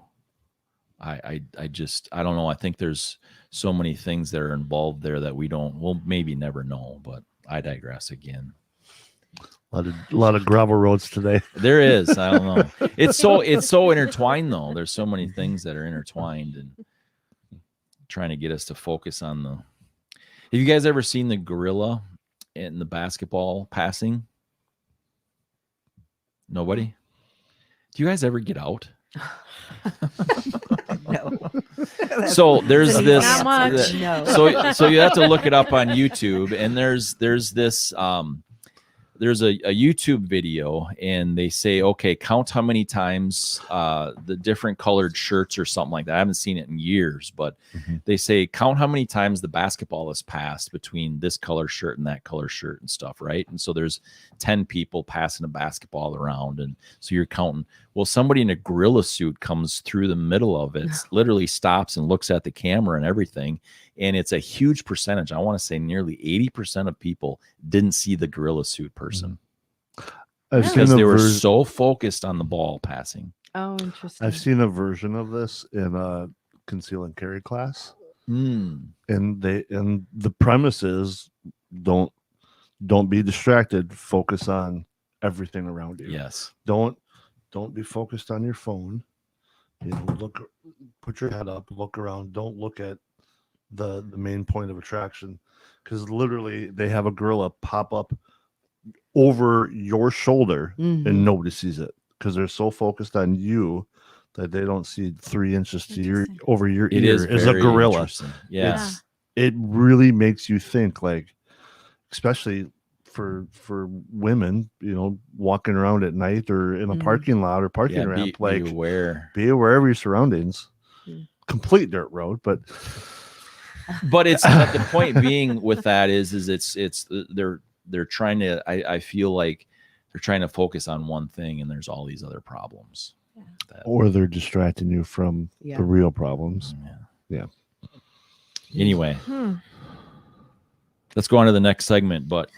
S1: I don't know. I think there's so many things that are involved there that we'll maybe never know, but I digress again.
S4: A lot of gravel roads today.
S1: There is. I don't know. It's so intertwined though. There's so many things that are intertwined and trying to get us to focus on the. Have you guys ever seen the gorilla in the basketball passing? Nobody? Do you guys ever get out?
S2: No.
S1: So there's
S2: That's an
S1: this
S2: easy
S3: Not
S2: answer.
S3: much.
S2: No.
S1: so you have to look it up on YouTube, and there's this there's a YouTube video, and they say, okay, count how many times the different colored shirts or something like that. I haven't seen it in years, but they say count how many times the basketball is passed between this color shirt and that color shirt and stuff, right? And so there's 10 people passing a basketball around, and so you're counting. Well, somebody in a gorilla suit comes through the middle of it, literally stops and looks at the camera and everything. And it's a huge percentage. I want to say nearly 80% of people didn't see the gorilla suit person because they were so focused on the ball passing.
S2: Oh, interesting.
S4: I've seen a version of this in a conceal and carry class, and the premise is don't be distracted. Focus on everything around you.
S1: Yes.
S4: Don't be focused on your phone. You know, put your head up, look around. Don't look at the main point of attraction, because literally they have a gorilla pop up over your shoulder and nobody sees it because they're so focused on you that they don't see 3 inches to over your
S1: It
S4: ear is a gorilla.
S1: Yeah.
S4: It really makes you think, like, especially for women, you know, walking around at night or in a parking lot or parking ramp, like,
S1: be aware
S4: of your surroundings. Complete dirt road, but
S1: it's but the point being with that is it's they're trying to, I feel like they're trying to focus on one thing, and there's all these other problems.
S4: Or they're distracting you from the real problems. Yeah.
S1: Anyway, let's go on to the next segment, but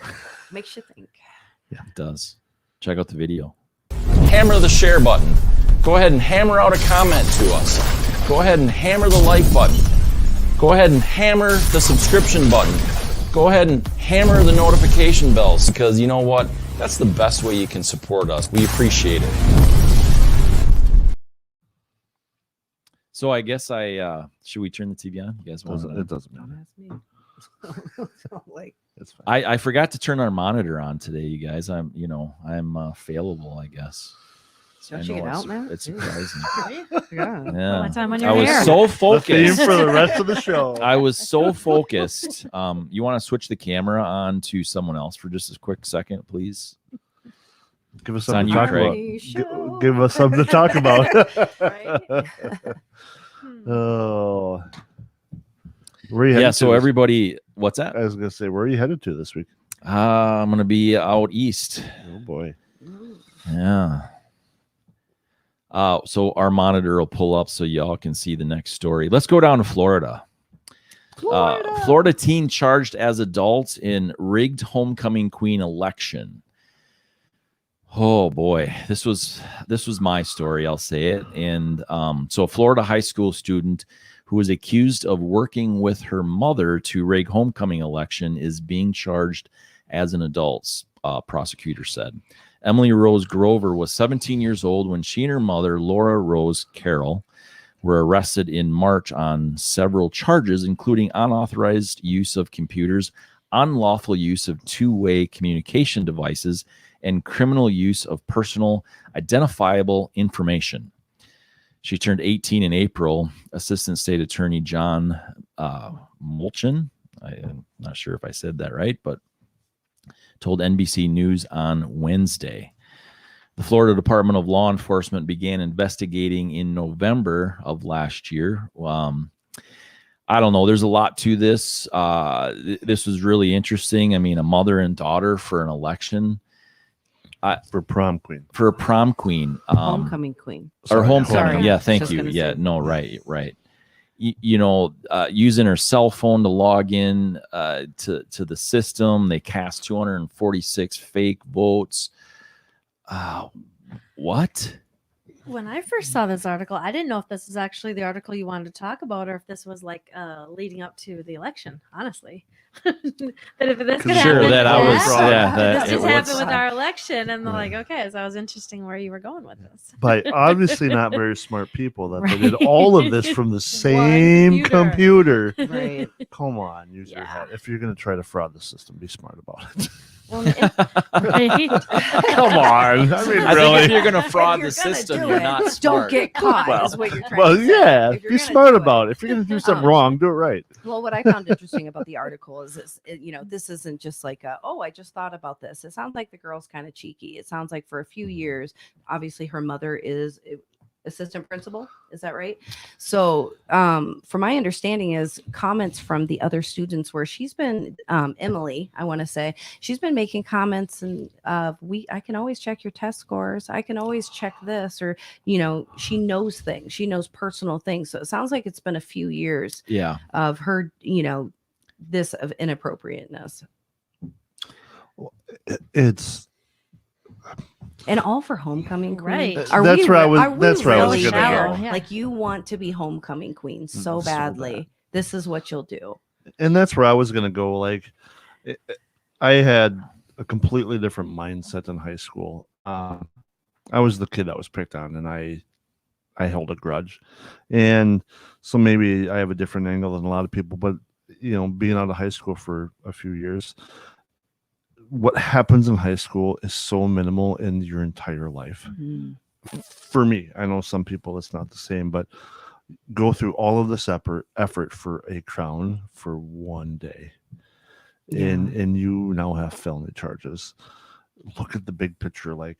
S2: Makes you think.
S1: yeah, it does. Check out the video.
S5: Hammer the share button. Go ahead and hammer out a comment to us. Go ahead and hammer the like button. Go ahead and hammer the subscription button. Go ahead and hammer the notification bells, because you know what? That's the best way you can support us. We appreciate it.
S1: So I guess should we turn the TV on? You guys want
S4: it doesn't matter.
S2: Don't ask me. Like,
S4: It's fine.
S1: I forgot to turn our monitor on today, you guys. I'm failable, I guess.
S2: Don't you get out, man?
S1: It's surprising.
S2: yeah.
S1: Yeah.
S3: What time on
S1: I
S3: your
S1: was
S3: hair?
S1: so
S4: The theme
S1: focused.
S4: for the rest of the show.
S1: I was so focused. You want to switch the camera on to someone else for just a quick second, please?
S4: Give us
S1: It's on
S4: something to
S1: you,
S4: talk
S1: Craig.
S4: about.
S2: Show.
S4: Give us something to talk about.
S2: Right?
S4: Oh. Where are you headed
S1: Yeah,
S4: to
S1: so
S4: this-
S1: everybody, what's that?
S4: I was going to say, where are you headed to this week?
S1: I'm going to be out east.
S4: Oh, boy.
S1: Yeah. So our monitor will pull up so y'all can see the next story. Let's go down to Florida. Florida teen charged as adults in rigged homecoming queen election. Oh boy, this was my story. I'll say it. And so a Florida high school student who was accused of working with her mother to rig homecoming election is being charged as an adult, prosecutor said. Emily Rose Grover was 17 years old when she and her mother, Laura Rose Carroll, were arrested in March on several charges, including unauthorized use of computers, unlawful use of two-way communication devices, and criminal use of personal identifiable information. She turned 18 in April. Assistant State Attorney John Mulchin, I'm not sure if I said that right, but told NBC News on Wednesday. The Florida Department of Law Enforcement began investigating in November of last year. I don't know. There's a lot to this. This was really interesting. I mean, a mother and daughter for an election.
S4: For prom queen.
S1: For a prom queen.
S2: Homecoming queen.
S1: Or homecoming.
S2: Sorry.
S1: Yeah, thank
S2: Just
S1: you.
S2: gonna
S1: Yeah,
S2: say.
S1: no, right. Using her cell phone to log in to the system. They cast 246 fake votes. What?
S3: When I first saw this article, I didn't know if this was actually the article you wanted to talk about or if this was like leading up to the election, honestly. that if this could
S1: Sure,
S3: happen,
S1: that I was, yeah, that
S3: this
S1: it
S3: just
S1: was.
S3: happened with our election, and they're
S4: Yeah.
S3: like, okay, so I was interesting where you were going with this.
S4: By obviously not very smart people that they did
S3: Right.
S4: all of this from the same computer.
S2: Right.
S4: Come on, use your
S3: Yeah.
S4: head. If you're going to try to fraud the system, be smart about it.
S3: Well, right?
S4: Come on. I mean,
S1: I
S4: really?
S1: think if you're gonna fraud
S2: If
S1: the
S2: you're gonna
S1: system,
S2: do
S1: you're
S2: it,
S1: not
S2: don't
S1: smart.
S2: get caught.
S4: Well-
S2: Is what you're trying
S4: Well,
S2: to say.
S4: yeah,
S2: If you're
S4: be
S2: gonna
S4: smart
S2: do
S4: about it. If you're going to do something
S2: Um,
S4: wrong, do it right.
S2: Well, what I found interesting about the article is, this isn't just like, I just thought about this. It sounds like the girl's kind of cheeky. It sounds like for a few years, obviously her mother is assistant principal. Is that right? So, from my understanding is comments from the other students where she's been, Emily, I want to say, she's been making comments and I can always check your test scores. I can always check this, or, she knows things. She knows personal things. So it sounds like it's been a few years
S1: Yeah.
S2: of her, this of inappropriateness,
S4: It's
S2: and all for homecoming queen.
S3: Right.
S4: That's where I was- that's
S3: where I was
S2: really
S3: gonna
S2: there?
S3: go. Yeah.
S2: Like, you want to be homecoming queen so
S4: So
S2: badly.
S4: bad.
S2: This is what you'll do.
S4: and that's where I was going to go. Like, I had a completely different mindset in high school. I was the kid that was picked on, and I held a grudge, and so maybe I have a different angle than a lot of people. But being out of high school for a few years, what happens in high school is so minimal in your entire life. For me, I know some people it's not the same, but go through all of this effort for a crown for one day, and you now have felony charges. Look at the big picture. Like,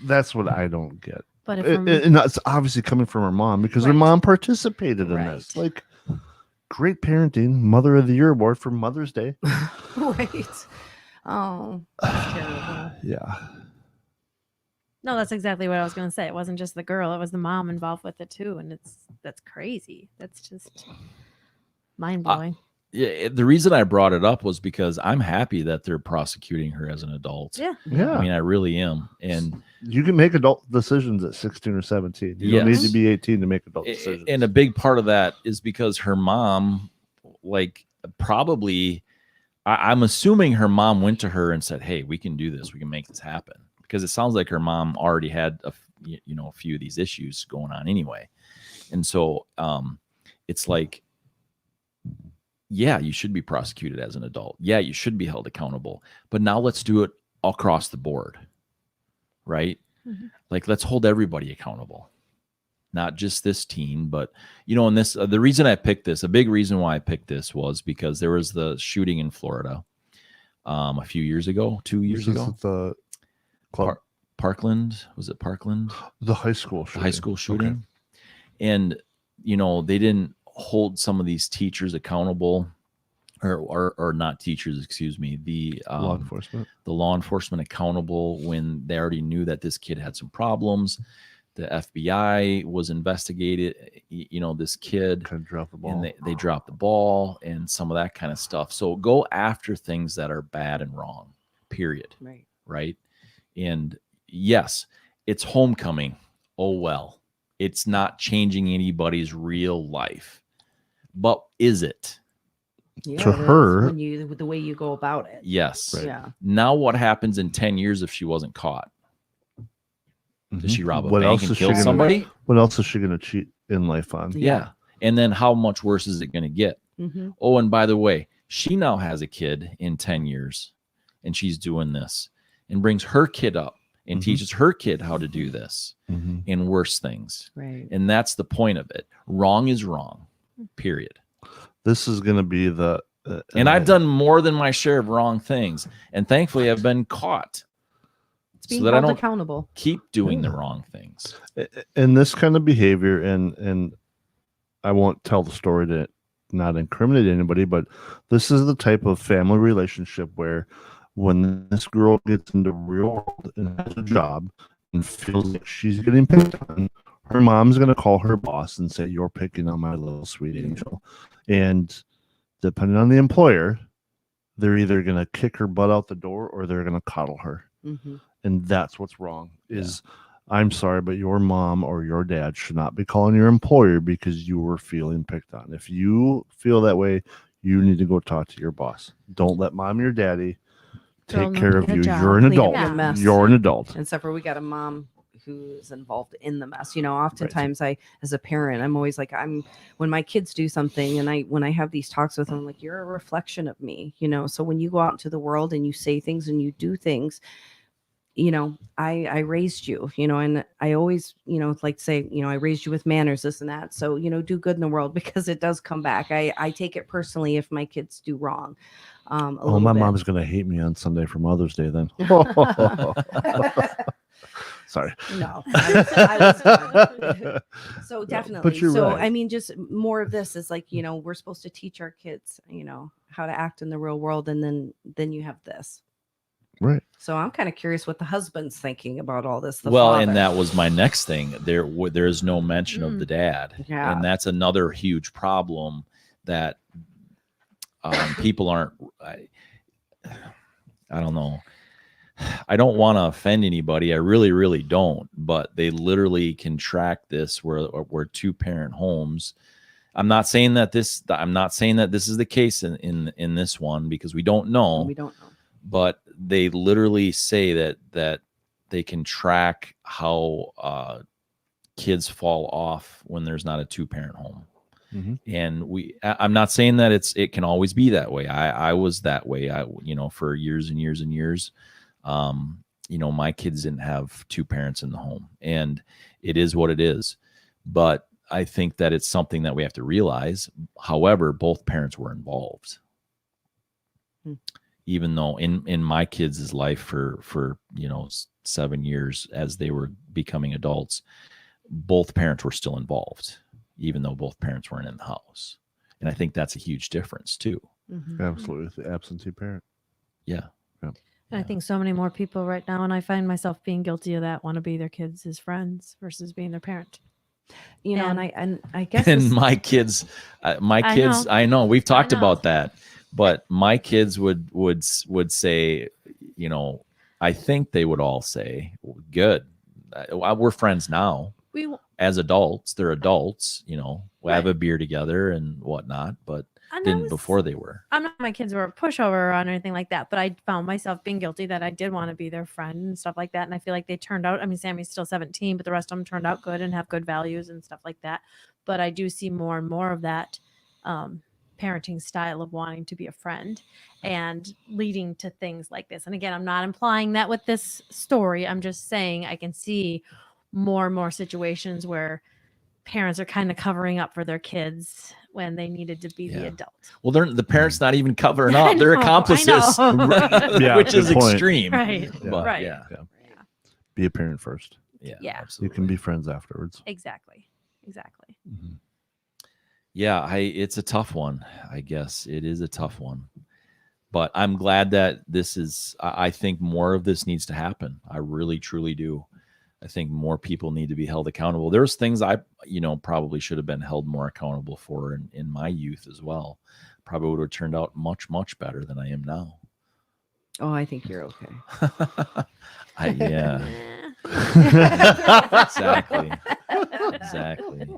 S4: that's what I don't get.
S3: But if
S4: And that's obviously coming from her mom, because her
S3: Right.
S4: mom participated in
S2: Right.
S4: this. Like, great parenting, Mother of the Year award for Mother's Day.
S2: Right. Oh, that's terrible.
S4: Yeah.
S3: no, that's exactly what I was going to say. It wasn't just the girl; it was the mom involved with it too, and that's crazy. That's just mind blowing.
S1: Yeah. The reason I brought it up was because I'm happy that they're prosecuting her as an adult.
S3: Yeah.
S4: Yeah.
S1: I mean, I really am. And
S4: You can make adult decisions at 16 or 17. You don't need
S1: Yes.
S4: to be 18 to make adult decisions.
S1: and a big part of that is because her mom, like, probably, I'm assuming her mom went to her and said, "Hey, we can do this. We can make this happen." Because it sounds like her mom already had a few of these issues going on anyway. And so it's like, yeah, you should be prosecuted as an adult. Yeah, you should be held accountable. But now let's do it across the board, right?
S3: Mhm.
S1: Like, let's hold everybody accountable, not just this teen. But, and this, the reason I picked this, a big reason why I picked this was because there was the shooting in Florida a few years ago, 2 years
S4: This is
S1: ago.
S4: the club,
S1: Parkland, was it Parkland?
S4: the high school
S1: The
S4: shooting.
S1: high school shooting. And, they didn't hold some of these teachers accountable, or not teachers, excuse me, the
S4: Law enforcement.
S1: the law enforcement accountable when they already knew that this kid had some problems. The FBI was investigated, this kid,
S4: Kind of drop the ball.
S1: and they dropped the ball and some of that kind of stuff. So go after things that are bad and wrong, period.
S2: Right.
S1: Right. And yes, it's homecoming. Oh, well, it's not changing anybody's real life, but is it?
S2: Yeah,
S4: To
S2: it is
S4: her-
S2: with the way you go about it.
S1: Yes.
S4: Right.
S2: Yeah.
S1: Now what happens in 10 years if she wasn't caught? Does she rob a
S4: What
S1: bank
S4: else
S1: and
S4: is she
S1: kill
S4: gonna-
S1: somebody?
S4: What else is she going to cheat in life on?
S1: Yeah. And then how much worse is it going to get?
S2: Mhm.
S1: Oh, and by the way, she now has a kid in 10 years and she's doing this and brings her kid up and
S4: Mhm.
S1: teaches her kid how to do this
S4: Mhm.
S1: and worse things.
S2: Right.
S1: And that's the point of it. Wrong is wrong, period.
S4: This is going to be the.
S1: And I've done more than my share of wrong things. And thankfully, I've been caught
S2: It's being
S1: so that I
S2: held
S1: don't
S2: accountable.
S1: keep doing the
S4: Yeah.
S1: wrong things.
S4: And this kind of behavior, and I won't tell the story to not incriminate anybody, but this is the type of family relationship where when this girl gets into real world and has a job and feels like she's getting picked on, her mom's going to call her boss and say, "You're picking on my little sweet angel." And depending on the employer, they're either going to kick her butt out the door or they're going to coddle her.
S2: Mhm.
S4: And that's what's wrong. Is I'm sorry, but your mom or your dad should not be calling your employer because you were feeling picked on. If you feel that way, You need to go talk to your boss. Don't let mom or your daddy
S3: Tell
S4: take
S3: them
S4: care
S3: to
S4: of
S3: get a
S4: you.
S3: job,
S4: You're an
S3: clean up
S4: adult.
S3: your
S2: mess.
S4: You're an adult.
S2: Except for we got a mom who's involved in the mess. Oftentimes as a parent, I'm always like, when my kids do something and when I have these talks with them, I'm like, you're a reflection of me, so when you go out into the world and you say things and you do things, I raised you, and I always, like say, I raised you with manners, this and that. So, do good in the world because it does come back. I take it personally if my kids do wrong.
S4: Oh, my mom's going to hate me on Sunday for Mother's Day then. Sorry.
S2: No, I was so definitely.
S4: But you're
S2: so
S4: right.
S2: I mean, just more of this is like, we're supposed to teach our kids, how to act in the real world, and then you have this.
S4: Right.
S2: So I'm kind of curious what the husband's thinking about all this.
S1: Well,
S2: father.
S1: and that was my next thing. There is no mention of the dad,
S2: Yeah.
S1: and that's another huge problem that people aren't. I don't know. I don't want to offend anybody. I really, really don't. But they literally can track this where two-parent homes. I'm not saying that this. I'm not saying that this is the case in this one because we don't know.
S2: We don't know.
S1: But they literally say that they can track how kids fall off when there's not a two-parent home.
S4: Mm-hmm.
S1: And I'm not saying that it can always be that way. I was that way. For years and years and years. My kids didn't have two parents in the home, and it is what it is. But I think that it's something that we have to realize. However, both parents were involved. Even though in my kids' life for 7 years as they were becoming adults, both parents were still involved, even though both parents weren't in the house. And I think that's a huge difference too.
S2: Mm-hmm.
S4: Absolutely. The absentee parent.
S1: Yeah.
S3: And I think so many more people right now, and I find myself being guilty of that, want to be their kids as friends versus being their parent.
S2: And I guess
S1: And my kids, I know we've talked
S3: know.
S1: about that, but my kids would say, I think they would all say, good. We're friends now. As adults, they're adults, we have a beer together and whatnot, but didn't before they were.
S3: I'm not my kids were a pushover or anything like that, but I found myself being guilty that I did want to be their friend and stuff like that. And I feel like they turned out, Sammy's still 17, but the rest of them turned out good and have good values and stuff like that. But I do see more and more of that parenting style of wanting to be a friend and leading to things like this. And again, I'm not implying that with this story. I'm just saying I can see more and more situations where parents are kind of covering up for their kids when they needed to be the adult.
S1: Well, the parents not even covering up; they're accomplices,
S4: Yeah,
S1: which is
S4: good point.
S1: extreme.
S3: Right.
S1: But,
S3: Right.
S1: Yeah.
S4: Be a parent first.
S1: Yeah.
S3: Yeah.
S1: Absolutely.
S4: You can be friends afterwards.
S3: Exactly.
S4: Mm-hmm.
S1: Yeah, it's a tough one. I guess it is a tough one. But I'm glad that this is. I think more of this needs to happen. I really, truly do. I think more people need to be held accountable. There's things I, probably should have been held more accountable for in my youth as well. Probably would have turned out much, much better than I am now.
S2: Oh, I think you're okay.
S1: Yeah, exactly.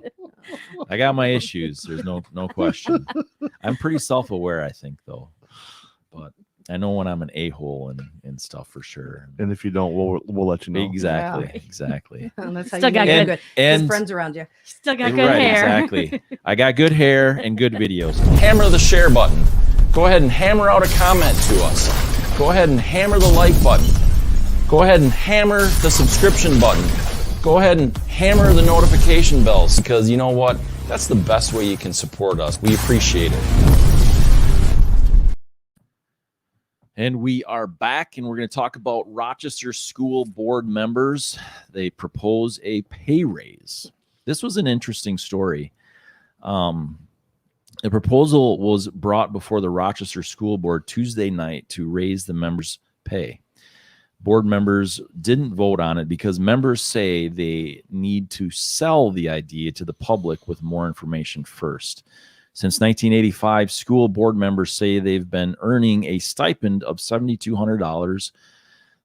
S1: I got my issues. There's no question. I'm pretty self-aware, I think, though. But I know when I'm an a-hole and stuff for sure.
S4: And if you don't, we'll let you know.
S1: Exactly.
S2: And that's how
S3: Still
S2: you
S3: got
S2: get
S3: good.
S2: good.
S1: And
S2: friends around you.
S3: Still got good
S1: right,
S3: hair.
S1: exactly. I got good hair and good videos.
S5: Hammer the share button. Go ahead and hammer out a comment to us. Go ahead and hammer the like button. Go ahead and hammer the subscription button. Go ahead and hammer the notification bells, because you know what? That's the best way you can support us. We appreciate it.
S1: And we are back, and we're going to talk about Rochester School Board members. They propose a pay raise. This was an interesting story. The proposal was brought before the Rochester School Board Tuesday night to raise the members' pay. Board members didn't vote on it because members say they need to sell the idea to the public with more information first. Since 1985, school board members say they've been earning a stipend of $7,200.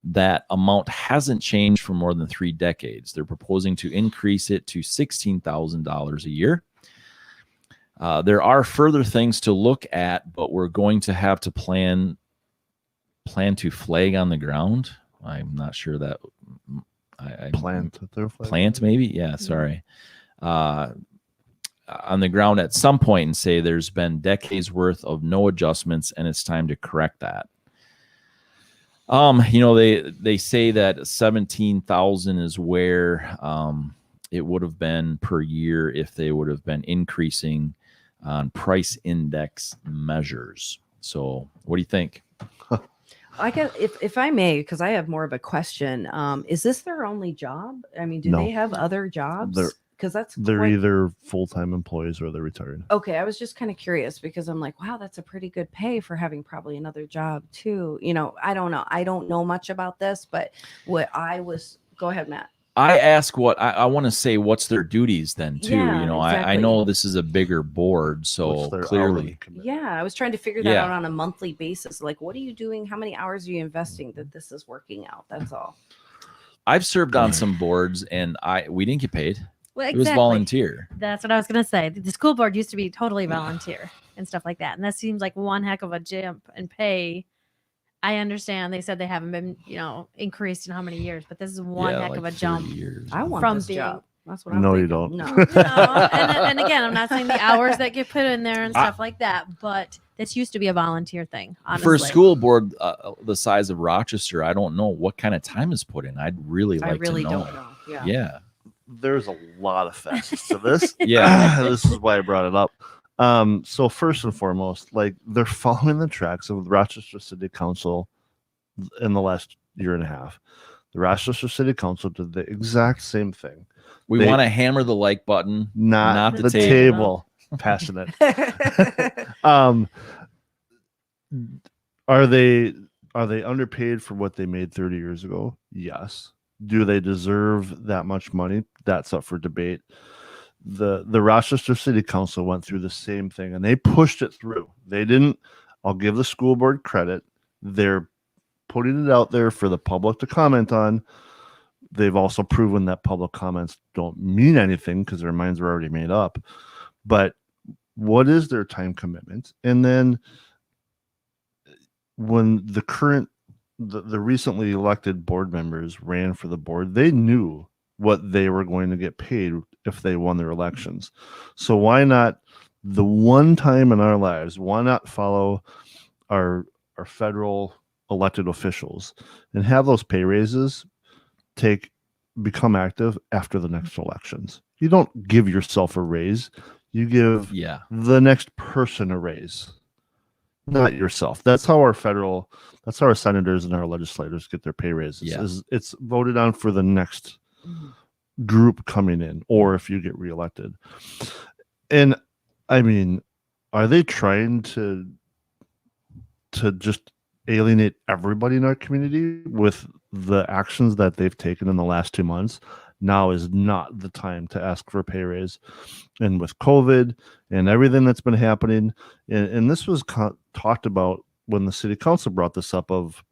S1: That amount hasn't changed for more than 3 decades. They're proposing to increase it to $16,000 a year. There are further things to look at, but we're going to have to plan to flag on the ground. I'm not sure that I
S4: Plant their flag.
S1: plant maybe. Yeah, sorry. On the ground at some point and say there's been decades worth of no adjustments and it's time to correct that. They say that 17,000 is where it would have been per year if they would have been increasing on price index measures. So what do you think?
S2: I guess if I may, because I have more of a question. Is this their only job? I mean, do
S4: No.
S2: they have other jobs? Because
S4: They're
S2: quite-
S4: either full-time employees or they're retired.
S2: Okay, I was just kind of curious because I'm like, wow, that's a pretty good pay for having probably another job too. I don't know. I don't know much about this, but go ahead, Matt.
S1: I ask what I want to say. What's their duties then too?
S2: Yeah,
S1: I
S2: exactly.
S1: know this is a bigger board,
S4: What's
S1: so
S4: their hourly
S1: clearly,
S4: commitment?
S2: Yeah, I was trying to figure that
S1: Yeah.
S2: out on a monthly basis. Like, what are you doing? How many hours are you investing that this is working out? That's all.
S1: I've served on some boards and we didn't get paid.
S3: Well,
S1: It was volunteer.
S3: That's what I was going to say. The school board used to be totally volunteer and stuff like that. And that seems like one heck of a jump in pay. I understand they said they haven't been, increased in how many years, but this is one
S1: Yeah,
S3: heck
S1: like
S3: of a
S1: 30
S3: jump.
S1: years.
S2: I want
S3: From
S2: this
S3: being-
S2: job. That's what I'm
S4: No, you
S2: thinking.
S4: don't.
S2: No.
S3: And again, I'm not saying the hours that get put in there and stuff like that, but this used to be a volunteer thing. Honestly.
S1: For a school board the size of Rochester, I don't know what kind of time is put in. I'd really
S2: I
S1: like
S2: really
S1: to know.
S2: don't know. Yeah.
S1: Yeah.
S4: There's a lot of facets to this.
S1: Yeah.
S4: This is why I brought it up. So first and foremost, like they're following the tracks of the Rochester City Council in the last year and a half. The Rochester City Council did the exact same thing.
S1: We
S4: They-
S1: want to hammer the like button.
S4: Not
S1: the
S4: the
S1: table.
S4: table. Passionate. Are they underpaid for what they made 30 years ago? Yes. Do they deserve that much money? That's up for debate. The Rochester City Council went through the same thing and they pushed it through. They didn't. I'll give the school board credit. They're putting it out there for the public to comment on. They've also proven that public comments don't mean anything because their minds are already made up. But what is their time commitment? And then when the recently elected board members ran for the board, they knew what they were going to get paid if they won their elections. So why not the one time in our lives, why not follow our federal elected officials and have those pay raises become active after the next elections? You don't give yourself a raise, you give
S1: Yeah.
S4: the next person a raise, not yourself. That's how our senators and our legislators get their pay raises.
S1: Yeah.
S4: It's voted on for the next group coming in, or if you get reelected. And I mean, are they trying to just alienate everybody in our community with the actions that they've taken in the last 2 months? Now is not the time to ask for a pay raise. And with COVID and everything that's been happening, and this was talked about when the city council brought this up, of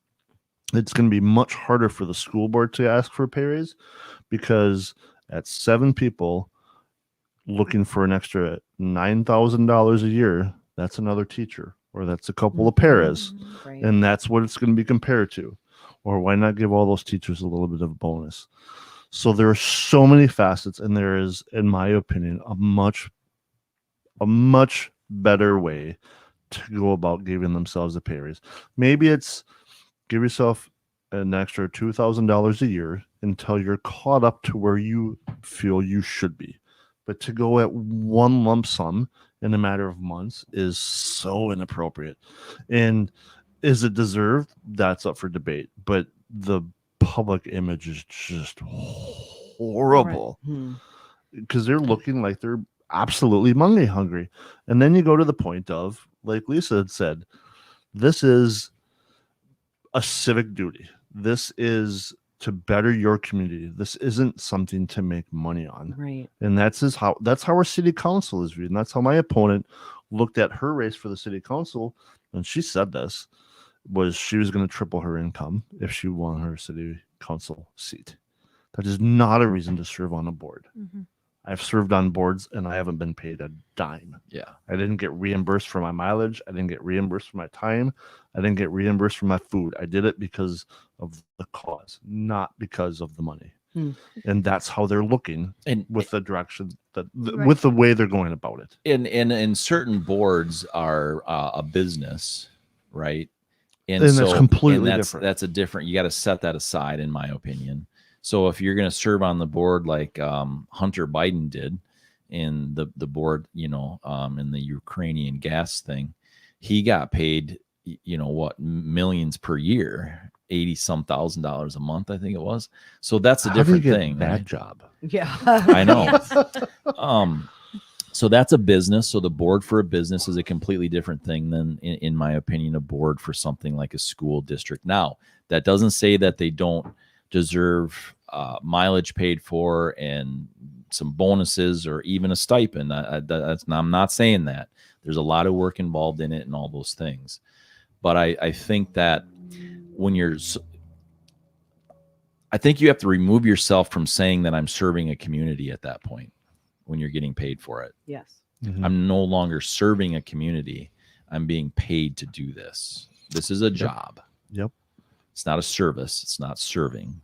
S4: it's going to be much harder for the school board to ask for a pay raise, because at 7 people looking for an extra $9,000 a year, that's another teacher, or that's a couple of paras.
S2: Right.
S4: And that's what it's going to be compared to. Or why not give all those teachers a little bit of a bonus? So there are so many facets, and there is, in my opinion, a much better way to go about giving themselves a pay raise. Maybe it's give yourself an extra $2,000 a year until you're caught up to where you feel you should be. But to go at one lump sum in a matter of months is so inappropriate. And is it deserved? That's up for debate. But the public image is just horrible, because they're looking like they're absolutely money hungry. And then you go to the point of, like Lisa had said, this is a civic duty. This is to better your community. This isn't something to make money on.
S2: Right.
S4: And that's how our city council is viewed. And that's how my opponent looked at her race for the city council. And she said this was she was going to triple her income if she won her city council seat. That is not a reason to serve on a board.
S3: Mhm.
S4: I've served on boards and I haven't been paid a dime.
S1: Yeah.
S4: I didn't get reimbursed for my mileage. I didn't get reimbursed for my time. I didn't get reimbursed for my food. I did it because of the cause, not because of the money. And that's how they're looking
S1: And
S4: with the direction that
S3: Right.
S4: with the way they're going about it.
S1: and certain boards are a business, right?
S4: And that's completely
S1: that's,
S4: different.
S1: That's a different. You got to set that aside, in my opinion. So if you're going to serve on the board like Hunter Biden did in the board, in the Ukrainian gas thing, he got paid, millions per year, $80-some thousand a month, I think it was. So that's a
S4: How do you
S1: different
S4: get
S1: thing.
S4: that
S1: right?
S4: job.
S2: Yeah.
S1: I know. So that's a business. So the board for a business is a completely different thing than, in my opinion, a board for something like a school district. Now, that doesn't say that they don't deserve mileage paid for and some bonuses or even a stipend. I'm not saying that. There's a lot of work involved in it and all those things. But I think that I think you have to remove yourself from saying that I'm serving a community at that point when you're getting paid for it.
S2: Yes.
S1: I'm no longer serving a community. I'm being paid to do this. This is a job.
S4: Yep.
S1: It's not a service. It's not serving.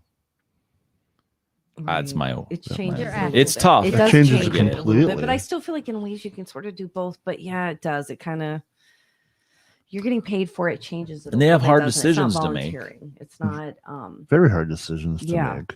S1: It's my own.
S2: It
S1: that's
S2: changes.
S1: my-
S2: a little
S1: It's
S2: bit.
S1: tough.
S2: It
S1: It
S2: does
S4: changes
S2: change it a little bit,
S4: completely.
S2: but I still feel like in ways you can sort of do both. But yeah, it does. It kind of, you're getting paid for it. Changes it.
S1: And
S2: a
S1: they have
S2: little bit,
S1: hard
S2: doesn't it? It's not
S1: decisions to make.
S2: volunteering. It's not.
S4: Very hard decisions to
S2: Yeah.
S4: make.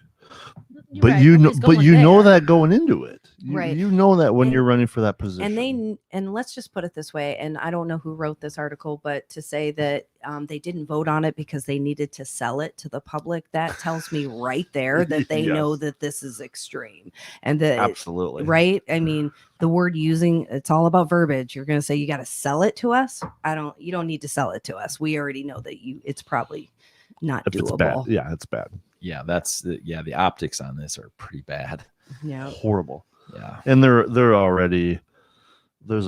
S3: You're
S4: But
S3: right,
S4: you know,
S3: nobody's
S4: but
S3: going
S4: you know
S3: there.
S4: that going into it.
S2: Right.
S4: You know that when
S2: And-
S4: you're running for that position.
S2: And let's just put it this way, and I don't know who wrote this article, but to say that they didn't vote on it because they needed to sell it to the public, that tells me right there that they know
S4: Yes.
S2: that this is extreme and that
S4: Absolutely.
S2: right. I mean, the word using, it's all about verbiage. You're going to say you got to sell it to us. You don't need to sell it to us. We already know that it's probably not
S4: If it's
S2: doable.
S4: bad. Yeah, it's bad.
S1: Yeah, the optics on this are pretty bad.
S2: Yeah.
S4: Horrible.
S1: Yeah.
S4: And there's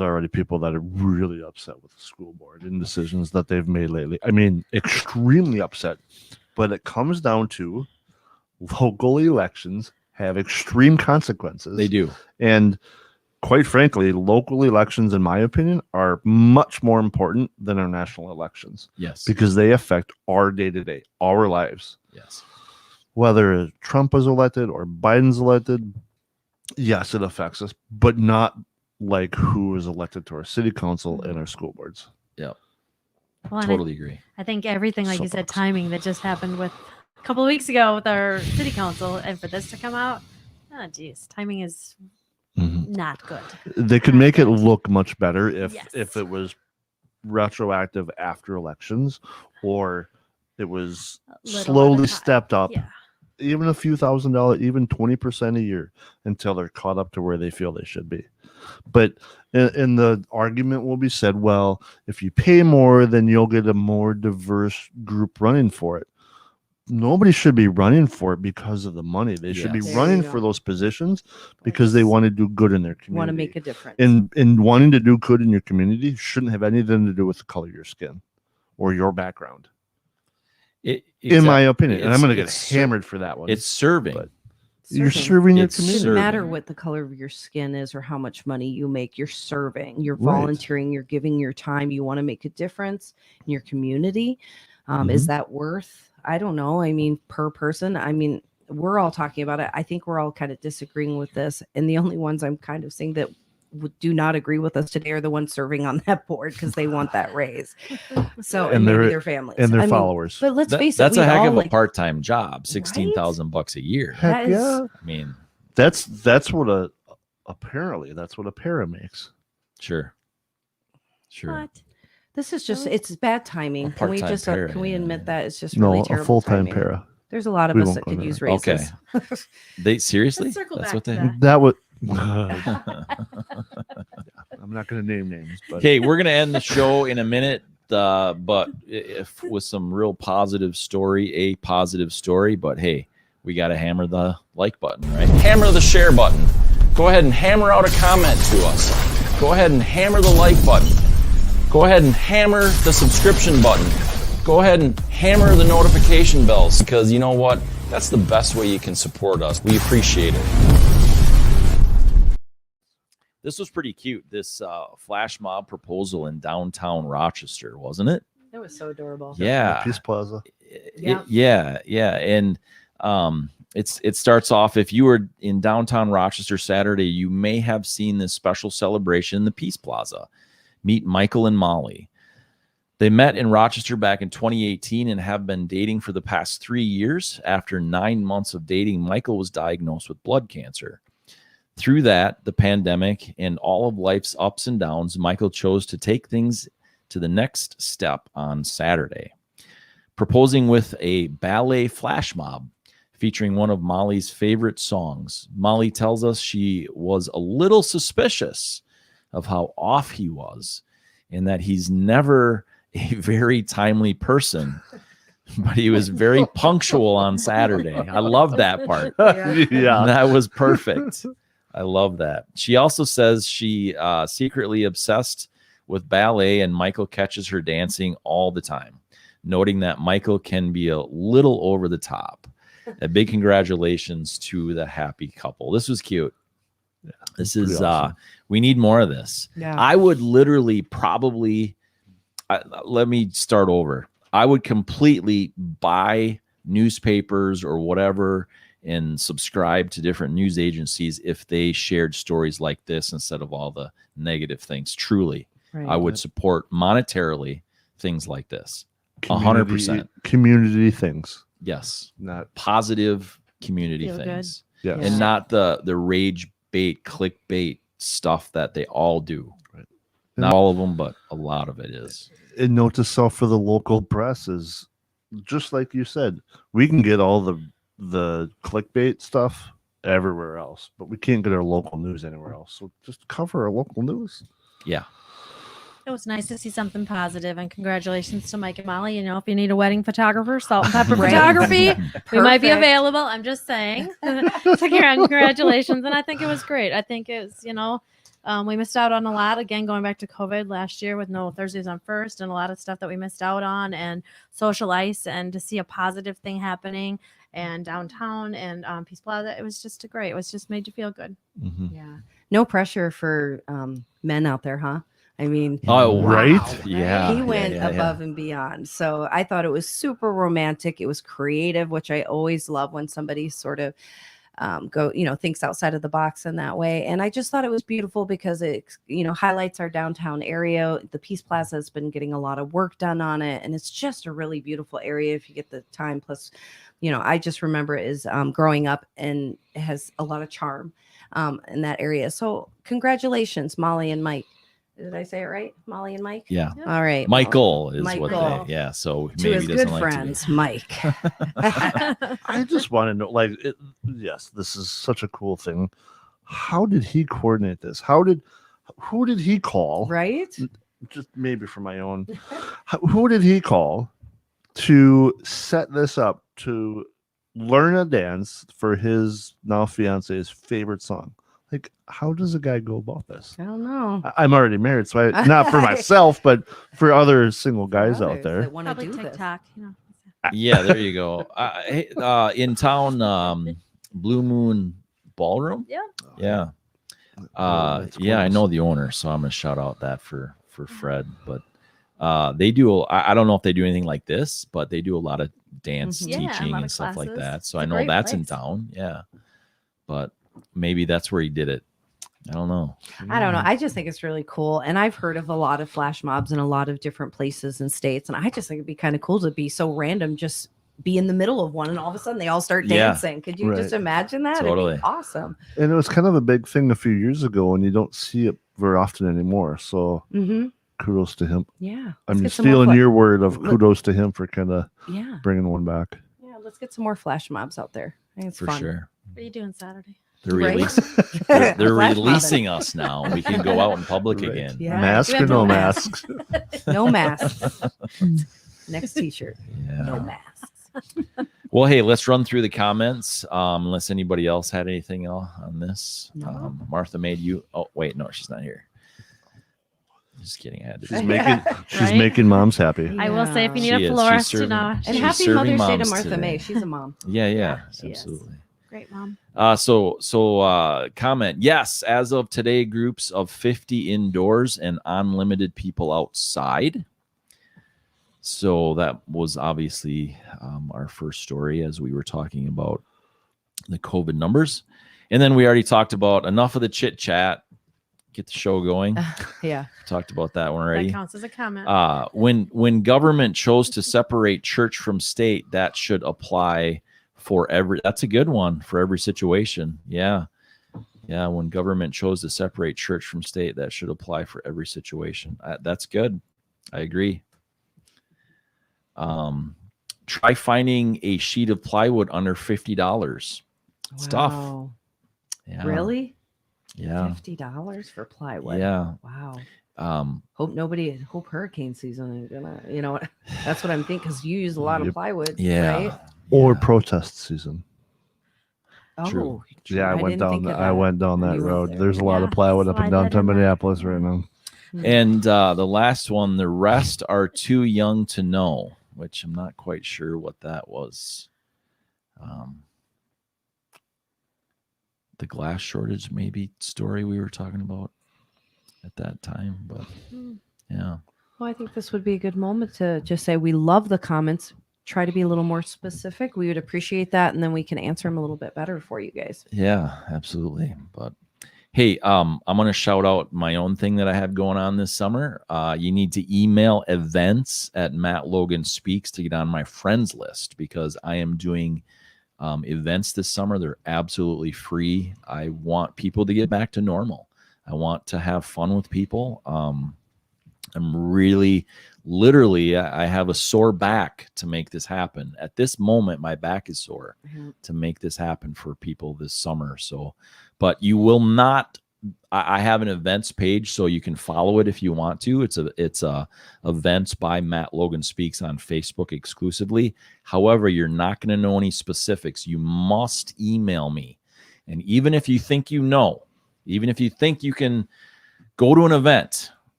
S4: already people that are really upset with the school board and decisions that they've made lately. I mean, extremely upset. But it comes down to local elections have extreme consequences.
S1: They do.
S4: And quite frankly, local elections, in my opinion, are much more important than our national elections
S1: Yes.
S4: because they affect our day-to-day, our lives.
S1: Yes.
S4: Whether Trump is elected or Biden's elected, yes, it affects us, but not like who is elected to our city council and our school boards.
S1: Yep.
S3: Well, and
S1: Totally agree.
S3: I think everything, like you said,
S4: Soapbox.
S3: timing that just happened with a couple of weeks ago with our city council, and for this to come out, oh geez, timing is not good.
S4: They could make it look much better if
S3: Yes.
S4: it was retroactive after elections, or it was
S3: A little at a
S4: slowly
S3: time.
S4: stepped up,
S3: Yeah.
S4: even a few $1,000s, even 20% a year, until they're caught up to where they feel they should be. But in the argument will be said, well, if you pay more, then you'll get a more diverse group running for it. Nobody should be running for it because of the money. They should be
S1: Yes.
S2: There
S4: running
S2: you
S4: for
S2: go.
S4: those positions because they want to do good in their community.
S2: Want to make a difference.
S4: And wanting to do good in your community shouldn't have anything to do with the color of your skin or your background, in my opinion. And I'm going to get hammered for that one.
S1: It's serving.
S4: But you're serving your
S1: It's
S4: community.
S2: It doesn't matter
S1: serving.
S2: what the color of your skin is or how much money you make. You're serving, you're
S4: Right.
S2: volunteering, you're giving your time. You want to make a difference in your community. Is that worth? I don't know. I mean, per person. I mean, we're all talking about it. I think we're all kind of disagreeing with this, and the only ones I'm kind of saying that do not agree with us today are the ones serving on that board because they want that raise. So
S4: And
S2: and maybe
S4: their-
S2: their families
S4: and their
S2: I mean,
S4: followers.
S2: But let's face it,
S1: That's
S2: we
S1: a heck
S2: all
S1: of a
S2: like,
S1: part-time job. $16,000 a year.
S4: Heck
S2: that is-
S4: yeah.
S1: I mean,
S4: That's what apparently that's what a para makes.
S1: sure.
S3: What?
S2: This is just
S3: Really?
S2: it's bad timing. Can we
S1: part-time
S2: just
S1: para,
S2: can we
S1: yeah.
S2: admit that it's just
S4: No,
S2: really
S4: a
S2: terrible
S4: full-time
S2: timing.
S4: para.
S2: There's a lot of
S4: We
S2: us
S4: won't
S2: that
S4: go
S2: could
S4: there.
S2: use
S1: Okay.
S2: raises.
S1: They seriously?
S3: Let's circle
S1: That's
S3: back
S1: what
S3: to
S1: they
S3: that.
S4: That would I'm not going to name names, but
S1: Okay, we're gonna end the show in a minute, but if with some real positive story, a positive story. But hey, we got to hammer the like button, right?
S5: Hammer the share button. Go ahead and hammer out a comment to us. Go ahead and hammer the like button. Go ahead and hammer the subscription button. Go ahead and hammer the notification bells, because you know what? That's the best way you can support us. We appreciate it.
S1: this was pretty cute. This flash mob proposal in downtown Rochester, wasn't it?
S2: It was so adorable.
S1: Yeah.
S4: Peace Plaza.
S2: Yeah.
S1: Yeah. And it starts off, if you were in downtown Rochester Saturday, you may have seen this special celebration in the Peace Plaza. Meet Michael and Molly. They met in Rochester back in 2018 and have been dating for the past 3 years. After 9 months of dating, Michael was diagnosed with blood cancer. Through that, the pandemic, and all of life's ups and downs, Michael chose to take things to the next step on Saturday, proposing with a ballet flash mob featuring one of Molly's favorite songs. Molly tells us she was a little suspicious of how off he was and that he's never a very timely person, but he was very punctual on Saturday. I love that part.
S4: Yeah.
S1: That was perfect. I love that. She also says she secretly obsessed with ballet, and Michael catches her dancing all the time, noting that Michael can be a little over the top. A big congratulations to the happy couple. This was cute.
S4: Yeah,
S1: this is
S4: awesome.
S1: We need more of this.
S2: Yeah.
S1: I would literally probably let me start over. I would completely buy newspapers or whatever and subscribe to different news agencies if they shared stories like this instead of all the negative things. Truly,
S2: Right.
S1: I would support monetarily things like this. 100%.
S4: Community things.
S1: Yes.
S4: Not
S1: Positive community
S3: Feel good.
S1: things.
S4: yeah.
S2: Yeah.
S1: And not the rage bait, clickbait stuff that they all do.
S4: Right.
S1: Not all of them, but a lot of it is.
S4: And note to self for the local press is just like you said, we can get all the clickbait stuff everywhere else, but we can't get our local news anywhere else. So just cover our local news.
S1: Yeah.
S3: It was nice to see something positive, and congratulations to Mike and Molly. You know, if you need a wedding photographer, Salt and Pepper
S2: Right.
S3: Photography, we might be
S2: Perfect.
S3: available. I'm just saying. So congratulations. And I think it was great. I think it was, we missed out on a lot. Again, going back to COVID last year with no Thursdays on First and a lot of stuff that we missed out on, and social ice, and to see a positive thing happening and downtown and Peace Plaza, it was just great. It was just made you feel good.
S1: Mhm.
S2: Yeah. No pressure for men out there, huh? I mean,
S1: Oh,
S4: Right?
S1: Yeah.
S2: he went
S1: yeah.
S2: above and beyond. So I thought it was super romantic. It was creative, which I always love when somebody sort of thinks outside of the box in that way. And I just thought it was beautiful because it, highlights our downtown area. The Peace Plaza has been getting a lot of work done on it. And it's just a really beautiful area if you get the time. Plus, I just remember it as growing up, and it has a lot of charm in that area. So congratulations, Molly and Mike. Did I say it right? Molly and Mike?
S1: Yeah.
S2: All right.
S1: Michael is what
S2: Michael.
S1: they, yeah. So
S2: To
S1: maybe
S2: his
S1: he doesn't
S2: good
S1: like
S2: friends, Mike.
S4: I just want to know, yes, this is such a cool thing. How did he coordinate this? Who did he call?
S2: Right?
S4: Just maybe for my own. Who did he call to set this up to learn a dance for his now fiance's favorite song? Like, how does a guy go about this?
S2: I don't know.
S4: I'm already married, so not for myself, but for other single guys out
S2: Others
S4: there.
S2: that want to
S3: Probably
S2: do this.
S3: TikTok.
S1: Yeah, there you go. In town, Blue Moon Ballroom.
S3: Yeah.
S1: Yeah.
S4: That's
S1: Yeah, I
S4: close.
S1: know the owner, so I'm gonna shout out that for Fred. But they do. I don't know if they do anything like this, but they do a lot of dance
S2: Mhm.
S3: Yeah, a
S1: teaching
S3: lot
S1: and
S3: of
S1: stuff like
S3: classes.
S1: that. So
S2: It's
S1: I
S2: a
S1: know
S2: great
S1: that's in
S2: place.
S1: town. Yeah, but maybe that's where he did it. I don't know.
S2: I don't know. I just think it's really cool. And I've heard of a lot of flash mobs in a lot of different places and states. And I just think it'd be kind of cool to be so random, just be in the middle of one and all of a sudden they all start
S1: Yeah.
S2: dancing. Could you just
S4: Right.
S2: imagine that?
S1: Totally.
S2: It'd be awesome.
S4: And it was kind of a big thing a few years ago, and you don't see it very often anymore. So
S2: Mm-hmm.
S4: kudos to him.
S2: Yeah.
S4: I'm
S2: get some more
S4: stealing
S2: fla-
S4: your word of
S2: Let-
S4: kudos to him for kind of
S2: Yeah.
S4: bringing one back.
S2: Yeah. Let's get some more flash mobs out there. I think it's
S1: For
S2: fun.
S1: sure.
S3: What are you doing Saturday?
S1: They're
S2: Right?
S1: releasing. They're
S2: Flash mobbing.
S1: releasing us now. We can go out in public
S4: Right.
S1: again.
S2: Yeah.
S4: Mask
S3: We
S4: or
S3: have
S4: no
S3: no
S4: masks?
S2: No masks. Next t-shirt.
S1: Yeah.
S2: No masks.
S1: Well, hey, let's run through the comments. Unless anybody else had anything else on this.
S2: No.
S1: Martha made you. Oh, wait, no, she's not here. Just kidding. I had to.
S4: She's making she's
S3: Right?
S4: making moms happy.
S3: I will say, if you
S1: She
S3: need
S1: is.
S3: a
S1: She's
S3: florist,
S1: serving-
S2: And
S1: She's
S2: happy
S1: serving
S2: Mother's Day to
S1: moms
S2: Martha
S1: today.
S2: May. She's a mom.
S1: Yeah,
S3: Yeah, she is.
S1: absolutely.
S3: Great, Mom.
S1: Comment. Yes, as of today, groups of 50 indoors and unlimited people outside. So that was obviously our first story as we were talking about the COVID numbers. And then we already talked about enough of the chit chat. Get the show going.
S2: Yeah.
S1: Talked about that one already.
S3: That counts as a comment.
S1: When government chose to separate church from state, that should apply for every. That's a good one for every situation. Yeah. When government chose to separate church from state, that should apply for every situation. That's good. I agree. Try finding a sheet of plywood under $50. It's tough.
S2: Wow.
S1: Yeah.
S2: Really?
S1: Yeah.
S2: $50 for plywood.
S1: Yeah.
S2: Wow. Hope hurricane season is gonna, that's what I'm thinking, because you use a lot of plywood.
S1: Yeah.
S2: Right?
S4: Or protest season.
S1: True.
S4: Yeah, I went
S2: didn't think
S4: down.
S2: of
S4: I went down
S2: when
S4: that
S2: you went
S4: road.
S2: there.
S4: There's a lot of
S3: Yeah,
S4: plywood up in
S3: slide that
S4: downtown
S3: in there.
S4: Minneapolis right now.
S1: And the last one, the rest are too young to know, which I'm not quite sure what that was. The glass shortage, maybe story we were talking about at that time, but yeah.
S2: Well, I think this would be a good moment to just say we love the comments. Try to be a little more specific. We would appreciate that, and then we can answer them a little bit better for you guys.
S1: Yeah, absolutely. But hey, I'm going to shout out my own thing that I have going on this summer. You need to email events at Matt Logan Speaks to get on my friends list, because I am doing events this summer. They're absolutely free. I want people to get back to normal. I want to have fun with people. I'm really, literally, I have a sore back to make this happen. At this moment, my back is sore to make this happen for people this summer. So, but you will not. I have an events page, so you can follow it if you want to. It's a events by Matt Logan Speaks on Facebook exclusively. However, you're not going to know any specifics. You must email me. And even if you think even if you think you can go to an event,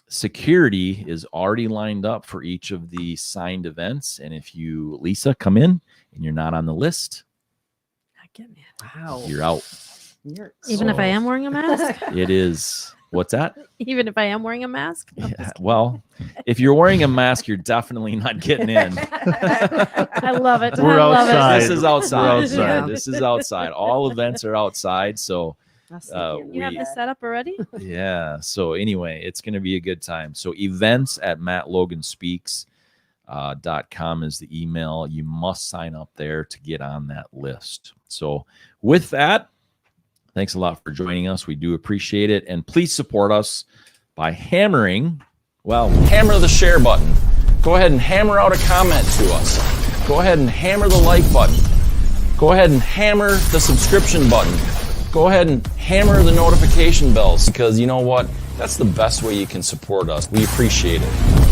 S1: security is already lined up for each of the signed events. And if you, Lisa, come in and you're not on the list,
S3: Not getting it.
S2: Wow.
S1: you're out.
S3: Even if I am wearing a mask?
S1: It is. What's that?
S3: Even if I am wearing a mask?
S1: Yeah, well, if you're wearing a mask, you're definitely not getting in.
S3: I love it.
S4: We're
S3: I love
S4: outside.
S1: This is outside.
S4: We're outside.
S2: Yeah.
S1: This is outside. All events are outside. So
S3: You have
S1: we-
S3: this set up already?
S1: yeah. So anyway, it's going to be a good time. So events at mattloganspeaks.com is the email. You must sign up there to get on that list. So with that, thanks a lot for joining us. We do appreciate it. And please support us by hammering,
S5: Hammer the share button. Go ahead and hammer out a comment to us. Go ahead and hammer the like button. Go ahead and hammer the subscription button. Go ahead and hammer the notification bells, because you know what? That's the best way you can support us. We appreciate it.